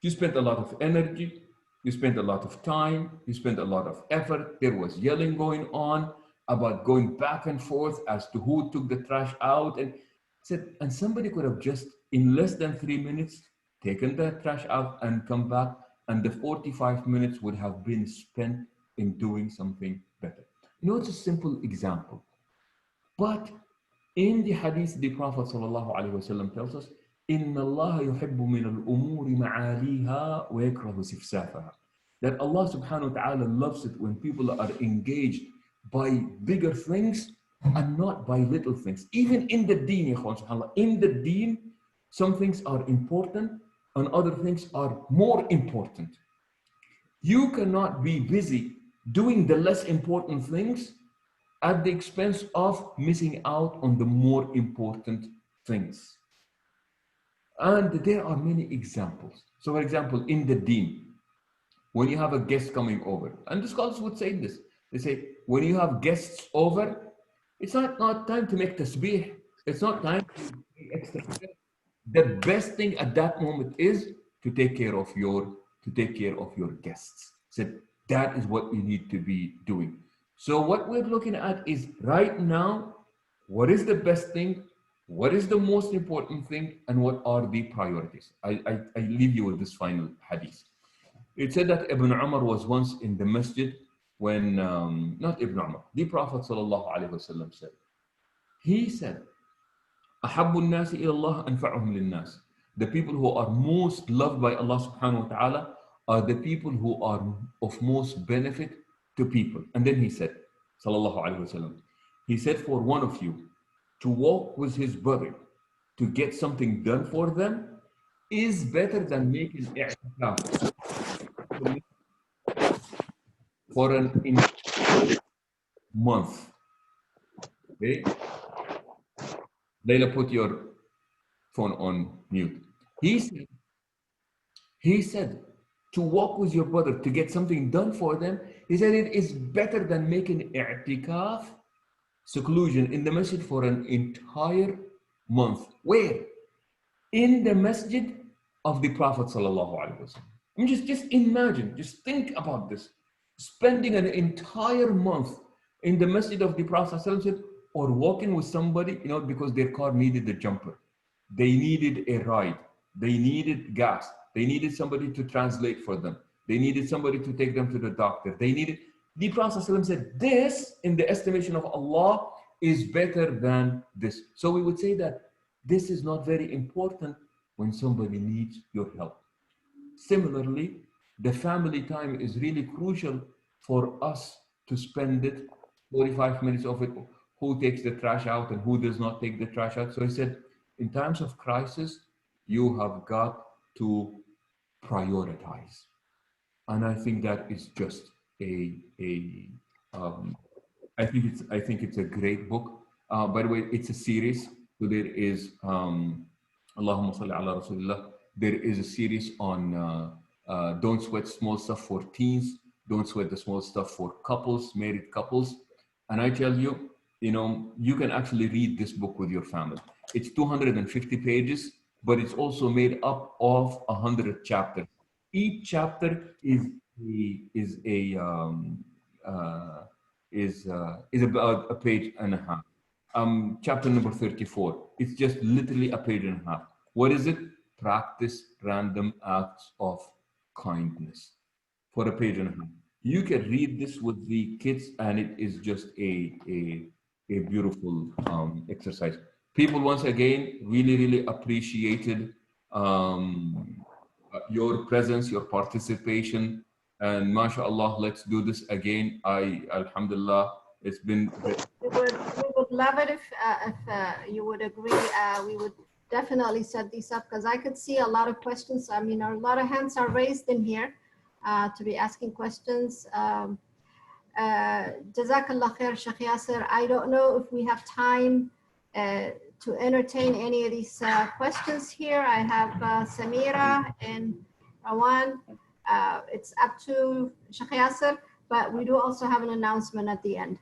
You spent a lot of energy, you spent a lot of time, you spent a lot of effort. There was yelling going on about going back and forth as to who took the trash out. And somebody could have just, in less than 3 minutes, taken the trash out and come back, and the 45 minutes would have been spent in doing something better. You know, it's a simple example. But in the hadith, the Prophet ﷺ tells us, إِنَّ اللَّهَ يُحِبُّ مِنَ الْأُمُورِ مَعَالِيهَا وَيَكْرَهُ سِفْسَافَهَا. That Allah subhanahu wa ta'ala loves it when people are engaged by bigger things and not by little things. Even in the deen, in the deen, some things are important and other things are more important. You cannot be busy doing the less important things at the expense of missing out on the more important things. And there are many examples. So for example, in the deen, when you have a guest coming over, and the scholars would say this, they say, when you have guests over, it's not time to make tasbih. It's not time to be extra. The best thing at that moment is to take care of your guests. So that is what you need to be doing. So what we're looking at is right now, what is the best thing? What is the most important thing? And what are the priorities? I leave you with this final hadith. It said that Ibn Umar was once in the masjid when, not Ibn Umar, the Prophet ﷺ said, he said, أَحَبُّ النَّاسِ إِلَى اللَّهِ أَنْفَعُهُمْ لِلنَّاسِ. The people who are most loved by Allah subhanahu wa ta'ala are the people who are of most benefit to people. And then he said, sallallahu alayhi wasallam, he said, for one of you to walk with his brother to get something done for them is better than making i'tikaf for an entire month. Okay? Layla, put your phone on mute. He said, to walk with your brother to get something done for them, he said it is better than making i'tikaf, seclusion in the masjid for an entire month. Where? In the masjid of the Prophet sallallahu alaihi wasallam. I mean, just imagine, just think about this. Spending an entire month in the masjid of the Prophet sallallahu alaihi wasallam, or walking with somebody, you know, because their car needed a jumper. They needed a ride. They needed gas. They needed somebody to translate for them. They needed somebody to take them to the doctor. The Prophet ﷺ said, this, in the estimation of Allah, is better than this. So we would say that this is not very important when somebody needs your help. Similarly, the family time is really crucial for us to spend it, 45 minutes of it, who takes the trash out and who does not take the trash out. So he said, in times of crisis, you have got to prioritize. And I think that is just I think it's a great book. By the way, it's a series. So there is Allahumma salli ala Rasulillah. There is a series on Don't Sweat Small Stuff for Teens. Don't Sweat the Small Stuff for couples, married couples. And I tell you, you know, you can actually read this book with your family. It's 250 pages, but it's also made up of 100 chapters. Each chapter is about a page and a half. Chapter number 34, it's just literally a page and a half. What is it? Practice random acts of kindness for a page and a half. You can read this with the kids, and it is just a beautiful exercise. People, once again, really appreciated your presence, your participation, and mashallah, let's do this again. Alhamdulillah, it's been. We would love it if you would agree. We would definitely set these up, because I could see a lot of questions. I mean, a lot of hands are raised in here to be asking questions. Jazakallah khair, Sheikh Yassir. I don't know if we have time to entertain any of these questions here. I have Samira and Rawan. It's up to Sheikh Yassir, but we do also have an announcement at the end.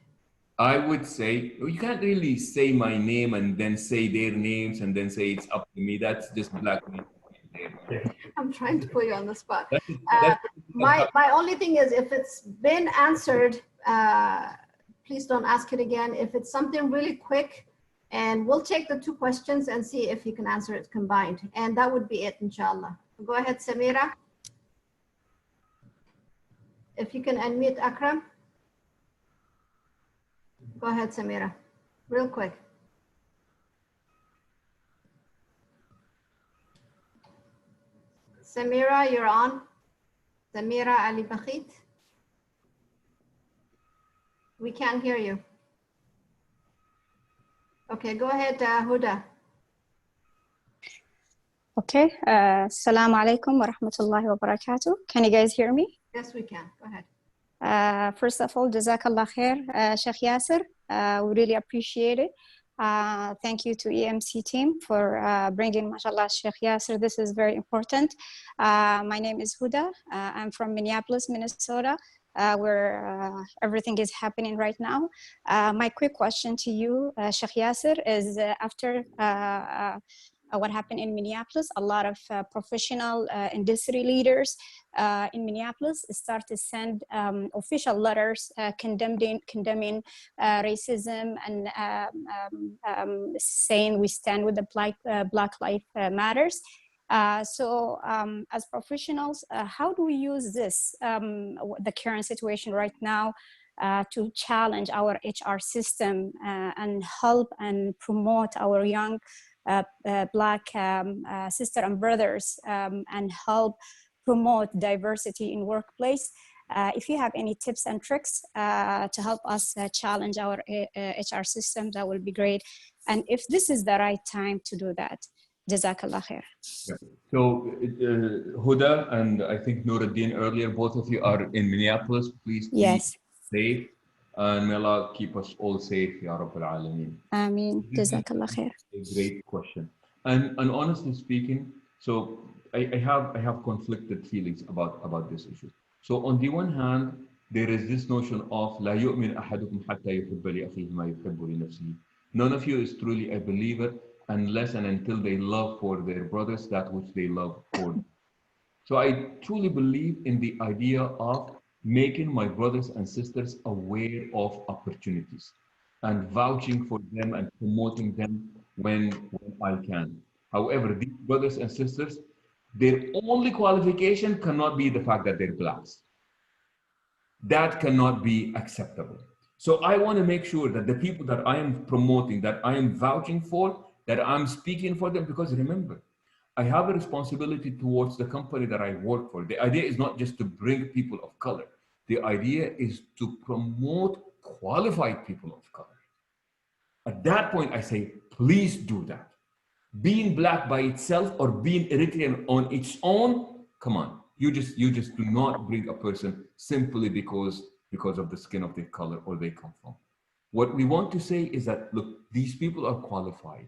I would say, you can't really say my name and then say their names and then say it's up to me. That's just blackmail. I'm trying to put you on the spot. My only thing is, if it's been answered, please don't ask it again. If it's something really quick, and we'll take the 2 questions and see if you can answer it combined. And that would be it, inshallah. Go ahead, Samira. If you can unmute Akram. Go ahead, Samira, real quick. Samira, you're on. Samira Ali Bakhit. We can't hear you. Okay, go ahead, Huda. Okay, Assalamu alaikum wa rahmatullahi wa barakatuh. Can you guys hear me? Yes, we can. Go ahead. First of all, Jazakallah khair, Sheikh Yassir. We really appreciate it. Thank you to EMC team for bringing, mashallah, Sheikh Yassir. This is very important. My name is Huda. I'm from Minneapolis, Minnesota, where everything is happening right now. My quick question to you, Sheikh Yassir, is after what happened in Minneapolis, a lot of professional industry leaders in Minneapolis start to send official letters condemning racism and saying we stand with the Black Lives Matters. So as professionals, how do we use this, the current situation right now, to challenge our HR system and help and promote our young Black sister and brothers and help promote diversity in workplace? If you have any tips and tricks to help us challenge our HR system, that would be great. And if this is the right time to do that, Jazakallah khair. Yeah. So Huda and I think Nuruddin earlier, both of you are in Minneapolis. Please be safe. And may Allah keep us all safe, Ya Rabbil Alameen. Ameen. Jazakallah khair. A great question. And honestly speaking, so I have conflicted feelings about this issue. So on the one hand, there is this notion of لا يؤمن أحدكم حتى يحب لأخيه ما يحب لنفسه. None of you is truly a believer unless and until they love for their brothers that which they love for them. So I truly believe in the idea of making my brothers and sisters aware of opportunities and vouching for them and promoting them when I can. However, these brothers and sisters, their only qualification cannot be the fact that they're Blacks. That cannot be acceptable. So I want to make sure that the people that I am promoting, that I am vouching for, that I'm speaking for them, because remember, I have a responsibility towards the company that I work for. The idea is not just to bring people of color. The idea is to promote qualified people of color. At that point, I say, please do that. Being Black by itself or being Eritrean on its own, come on. You just do not bring a person simply because of the skin of their color or they come from. What we want to say is that, look, these people are qualified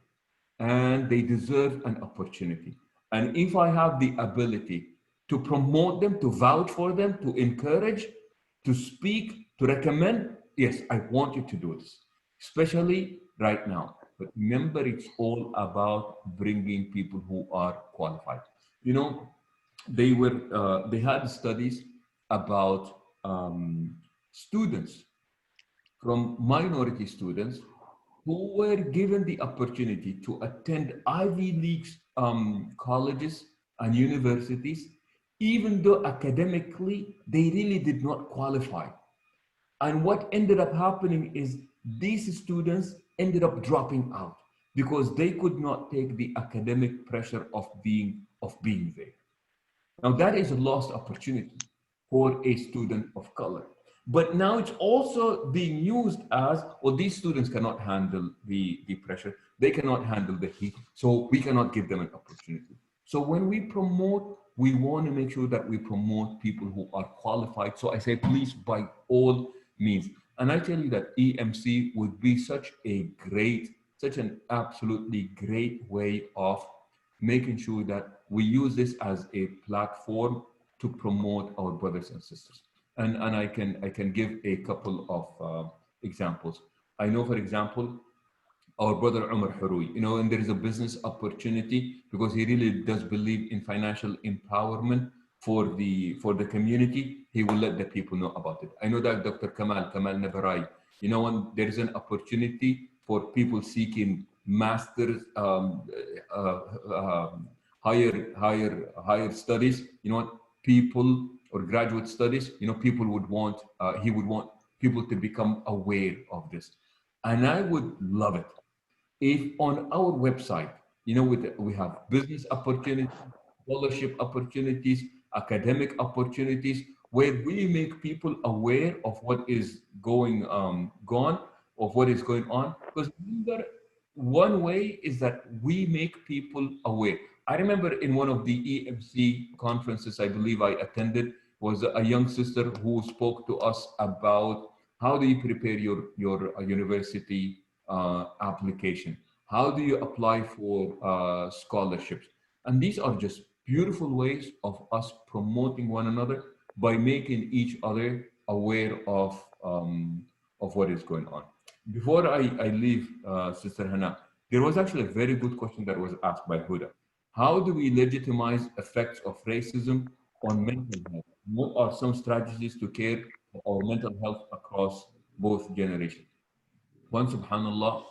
and they deserve an opportunity. And if I have the ability to promote them, to vouch for them, to encourage, to speak, to recommend, yes, I want you to do this, especially right now. But remember, it's all about bringing people who are qualified. You know, they had studies about students, from minority students who were given the opportunity to attend Ivy League colleges and universities, even though academically they really did not qualify. And what ended up happening is these students ended up dropping out because they could not take the academic pressure of being there. Now that is a lost opportunity for a student of color. But now it's also being used as, well, these students cannot handle the pressure. They cannot handle the heat. So we cannot give them an opportunity. So when we promote, we want to make sure that we promote people who are qualified. So I say, please, by all means. And I tell you that EMC would be such an absolutely great way of making sure that we use this as a platform to promote our brothers and sisters. And I can give a couple of examples. I know, for example, our brother Umar Haroui, you know, and there is a business opportunity because he really does believe in financial empowerment for the community. He will let the people know about it. I know that Dr. Kamal Nabarai, you know, when there is an opportunity for people seeking masters, higher studies, you know, people, or graduate studies, you know, people would want, he would want people to become aware of this. And I would love it if on our website, you know, we have business opportunities, scholarship opportunities, academic opportunities, where we make people aware of what is going on. Because remember, one way is that we make people aware. I remember in one of the EMC conferences, I believe I attended, was a young sister who spoke to us about how do you prepare your university application? How do you apply for scholarships? And these are just beautiful ways of us promoting one another by making each other aware of what is going on. Before I leave, Sister Hannah, there was actually a very good question that was asked by Huda. How do we legitimize effects of racism on mental health? What are some strategies to care for our mental health across both generations? One, subhanallah,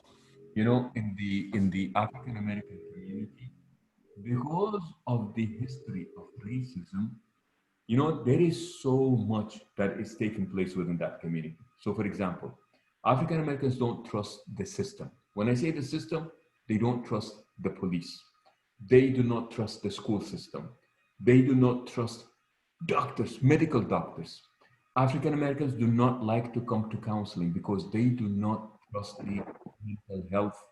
you know, in the African American community, because of the history of racism, you know, there is so much that is taking place within that community. So, for example, African Americans don't trust the system. When I say the system, they don't trust the police. They do not trust the school system. They do not trust doctors, medical doctors. African Americans do not like to come to counseling because they do not trust the mental health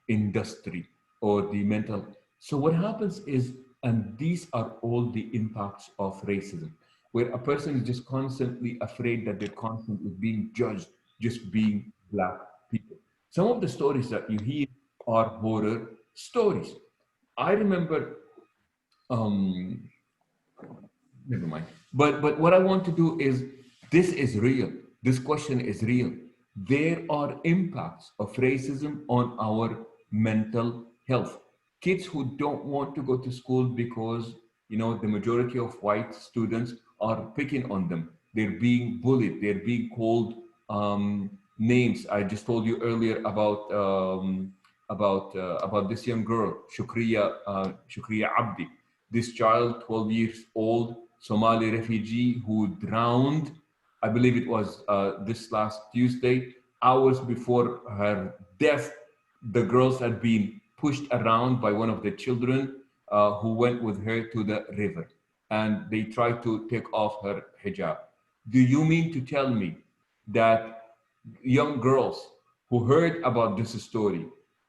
industry or the mental. So what happens is, and these are all the impacts of racism, where a person is just constantly afraid that they're constantly being judged, just being Black people. Some of the stories that you hear are horror stories. I remember, never mind. But what I want to do is, this is real. This question is real. There are impacts of racism on our mental health. Kids who don't want to go to school because, you know, the majority of white students are picking on them. They're being bullied. They're being called names. I just told you earlier about this young girl, Shukriya Abdi. This child, 12 years old, Somali refugee who drowned, I believe it was this last Tuesday, hours before her death. The girls had been pushed around by one of the children who went with her to the river, and they tried to take off her hijab. Do you mean to tell me that young girls who heard about this story,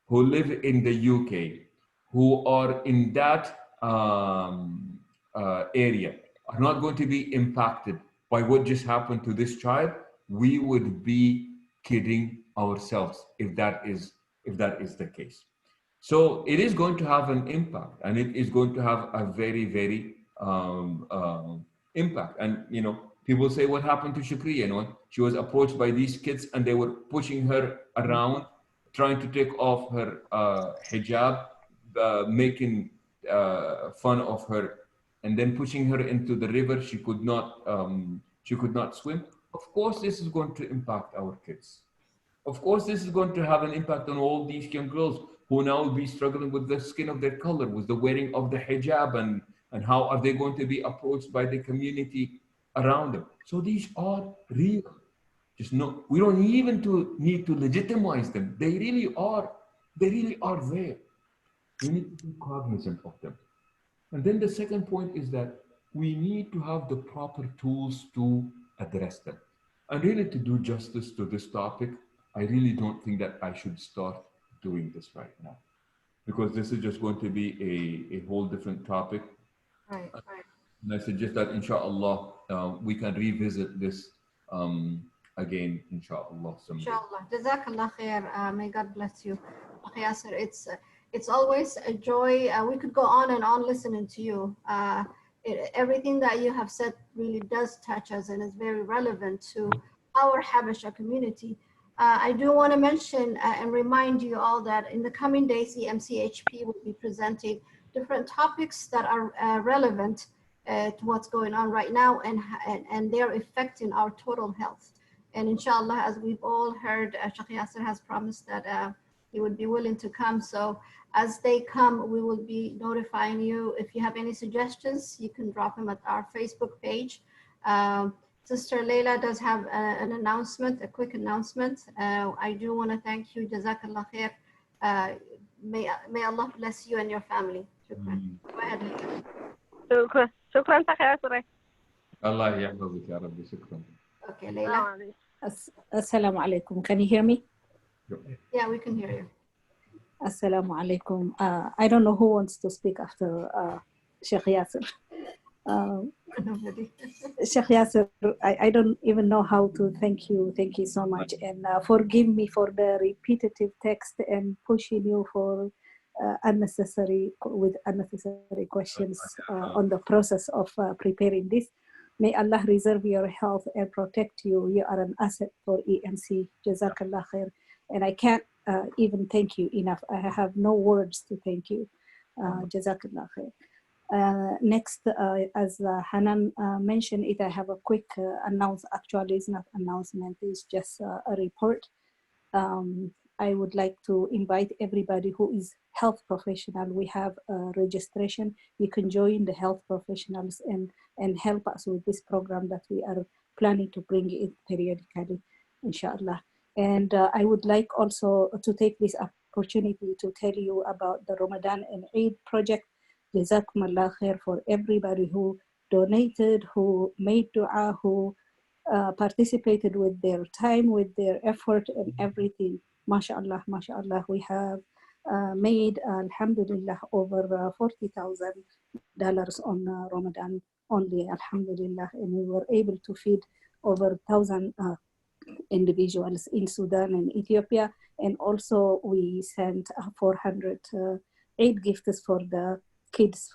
who live in the UK, who are in that area, are not going to be impacted by what just happened to this child? We would be kidding ourselves if that is the case. So it is going to have an impact, and it is going to have a very, very impact. And, you know, People say, what happened to Shukriya? You know, she was approached by these kids and they were pushing her around, trying to take off her hijab, making fun of her, and then pushing her into the river. She could not swim. Of course, this is going to impact our kids. Of course, this is going to have an impact on all these young girls who now will be struggling with the skin of their color, with the wearing of the hijab, and how are they going to be approached by the community around them. So these are real. Just no, we don't even need to legitimize them. They really are there. We need to be cognizant of them. And then the second point is that we need to have the proper tools to address them. And really, to do justice to this topic, I really don't think that I should start doing this right now, because this is just going to be a whole different topic. Right. And I suggest that, inshallah, we can revisit this again, inshallah. Someday. Inshallah. Jazakallah khair. May God bless you. Sheikh Yassir, it's always a joy. We could go on and on listening to you. Everything that you have said really does touch us and is very relevant to our Habesha community. I do want to mention and remind you all that in the coming days, EMCHP will be presenting different topics that are relevant to what's going on right now and their effect in our total health. And inshallah, as we've all heard, Sheikh Yassir has promised that he would be willing to come. So as they come, we will be notifying you. If you have any suggestions, you can drop them at our Facebook page. Sister Leila does have an announcement, a quick announcement. I do want to thank you, Jazakallah khair. May Allah bless you and your family. Shukran. Go ahead, Leila. شكرا شيخ ياسر. Allah yahfazuk ya Rabbi. Shukran. Okay, Leila. Assalamu alaikum. Can you hear me? Yeah, we can hear you. Assalamu alaikum. I don't know who wants to speak after Sheikh Yassir. Sheikh Yassir, I don't even know how to thank you. Thank you so much. And forgive me for the repetitive text and pushing you for unnecessary questions on the process of preparing this. May Allah reserve your health and protect you. You are an asset for EMC. Jazakallah khair. And I can't even thank you enough. I have no words to thank you. Jazakallah khair. Next, as Hanan mentioned it, I have a quick announcement. Actually, it's not announcement, it's just a report. I would like to invite everybody who is health professional. We have a registration. You can join the health professionals and help us with this program that we are planning to bring it periodically, inshallah. And I would like also to take this opportunity to tell you about the Ramadan and Eid project. Jazakumullah khair for everybody who donated, who made dua, who participated with their time, with their effort and everything. MashaAllah, MashaAllah, we have made, alhamdulillah, over $40,000 on Ramadan only, alhamdulillah, and we were able to feed over 1,000 individuals in Sudan and Ethiopia, and also we sent 400 aid gifts for the kids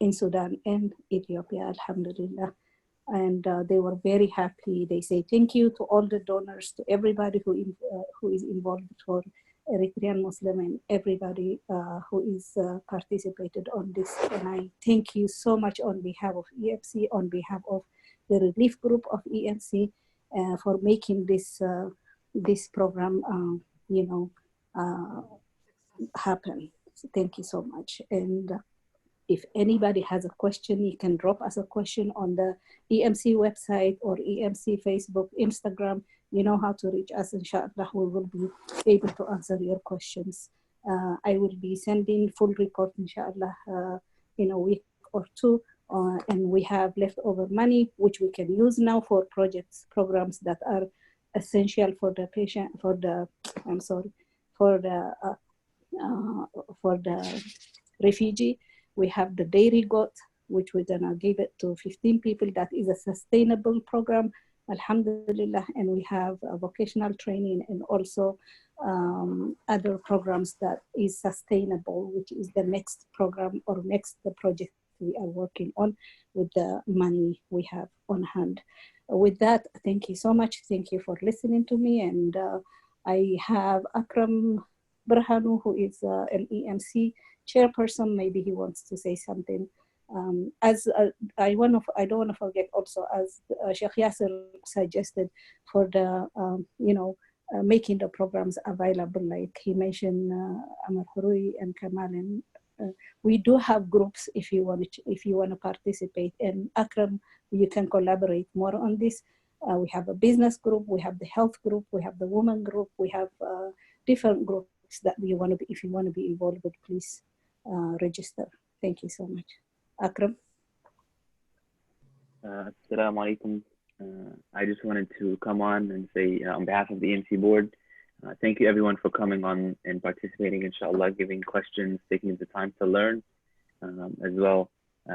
in Sudan and Ethiopia, alhamdulillah. And they were very happy. They say thank you to all the donors, to everybody who is involved, for Eritrean Muslim and everybody who is participated on this. And I thank you so much on behalf of EMC, on behalf of the relief group of EMC, for making this program, happen. So thank you so much. And if anybody has a question, you can drop us a question on the EMC website or EMC Facebook, Instagram. You know how to reach us, inshallah. We will be able to answer your questions. I will be sending full report, inshallah, in a week or two. And we have leftover money, which we can use now for programs that are essential for the patient, for the refugee. We have the dairy goat, which we're gonna give it to 15 people. That is a sustainable program, alhamdulillah. And we have a vocational training and also other programs that is sustainable, which is the next program or next project we are working on with the money we have on hand. With that, thank you so much. Thank you for listening to me. And I have Akram Burhanu, who is an EMC chairperson. Maybe he wants to say something. I don't want to forget also, as Sheikh Yassir suggested, for the making the programs available, like he mentioned, Amar Hurui and Kamal, and we do have groups if you want to participate. And Akram, you can collaborate more on this. We have a business group, we have the health group, we have the women group, we have different groups that you want to be. If you want to be involved, please register. Thank you so much. Akram. Assalamu alaikum. I just wanted to come on and say on behalf of the EMC board, thank you everyone for coming on and participating, inshallah, giving questions, taking the time to learn as well.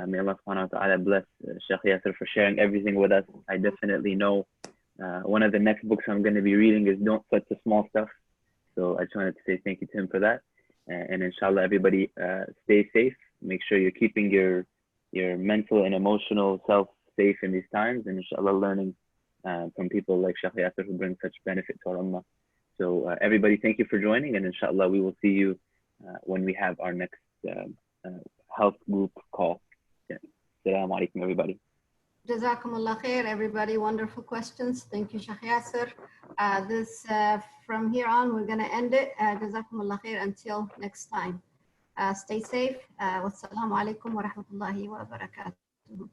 May Allah subhanahu wa ta'ala bless Sheikh Yassir for sharing everything with us. I definitely know one of the next books I'm going to be reading is Don't Sweat the Small Stuff. So I just wanted to say thank you to him for that. And inshallah, everybody stay safe. Make sure you're keeping your mental and emotional self safe in these times, and inshallah learning from people like Sheikh Yassir who bring such benefit to our ummah. So everybody, thank you for joining, and inshallah we will see you when we have our next health group call. Assalamu alaikum, everybody. Jazakumullah khair, everybody. Wonderful questions. Thank you, Sheikh Yassir. From here on, we're going to end it. Jazakumullah khair until next time. Stay safe. Wassalamu alaikum wa rahmatullahi wa barakatuh.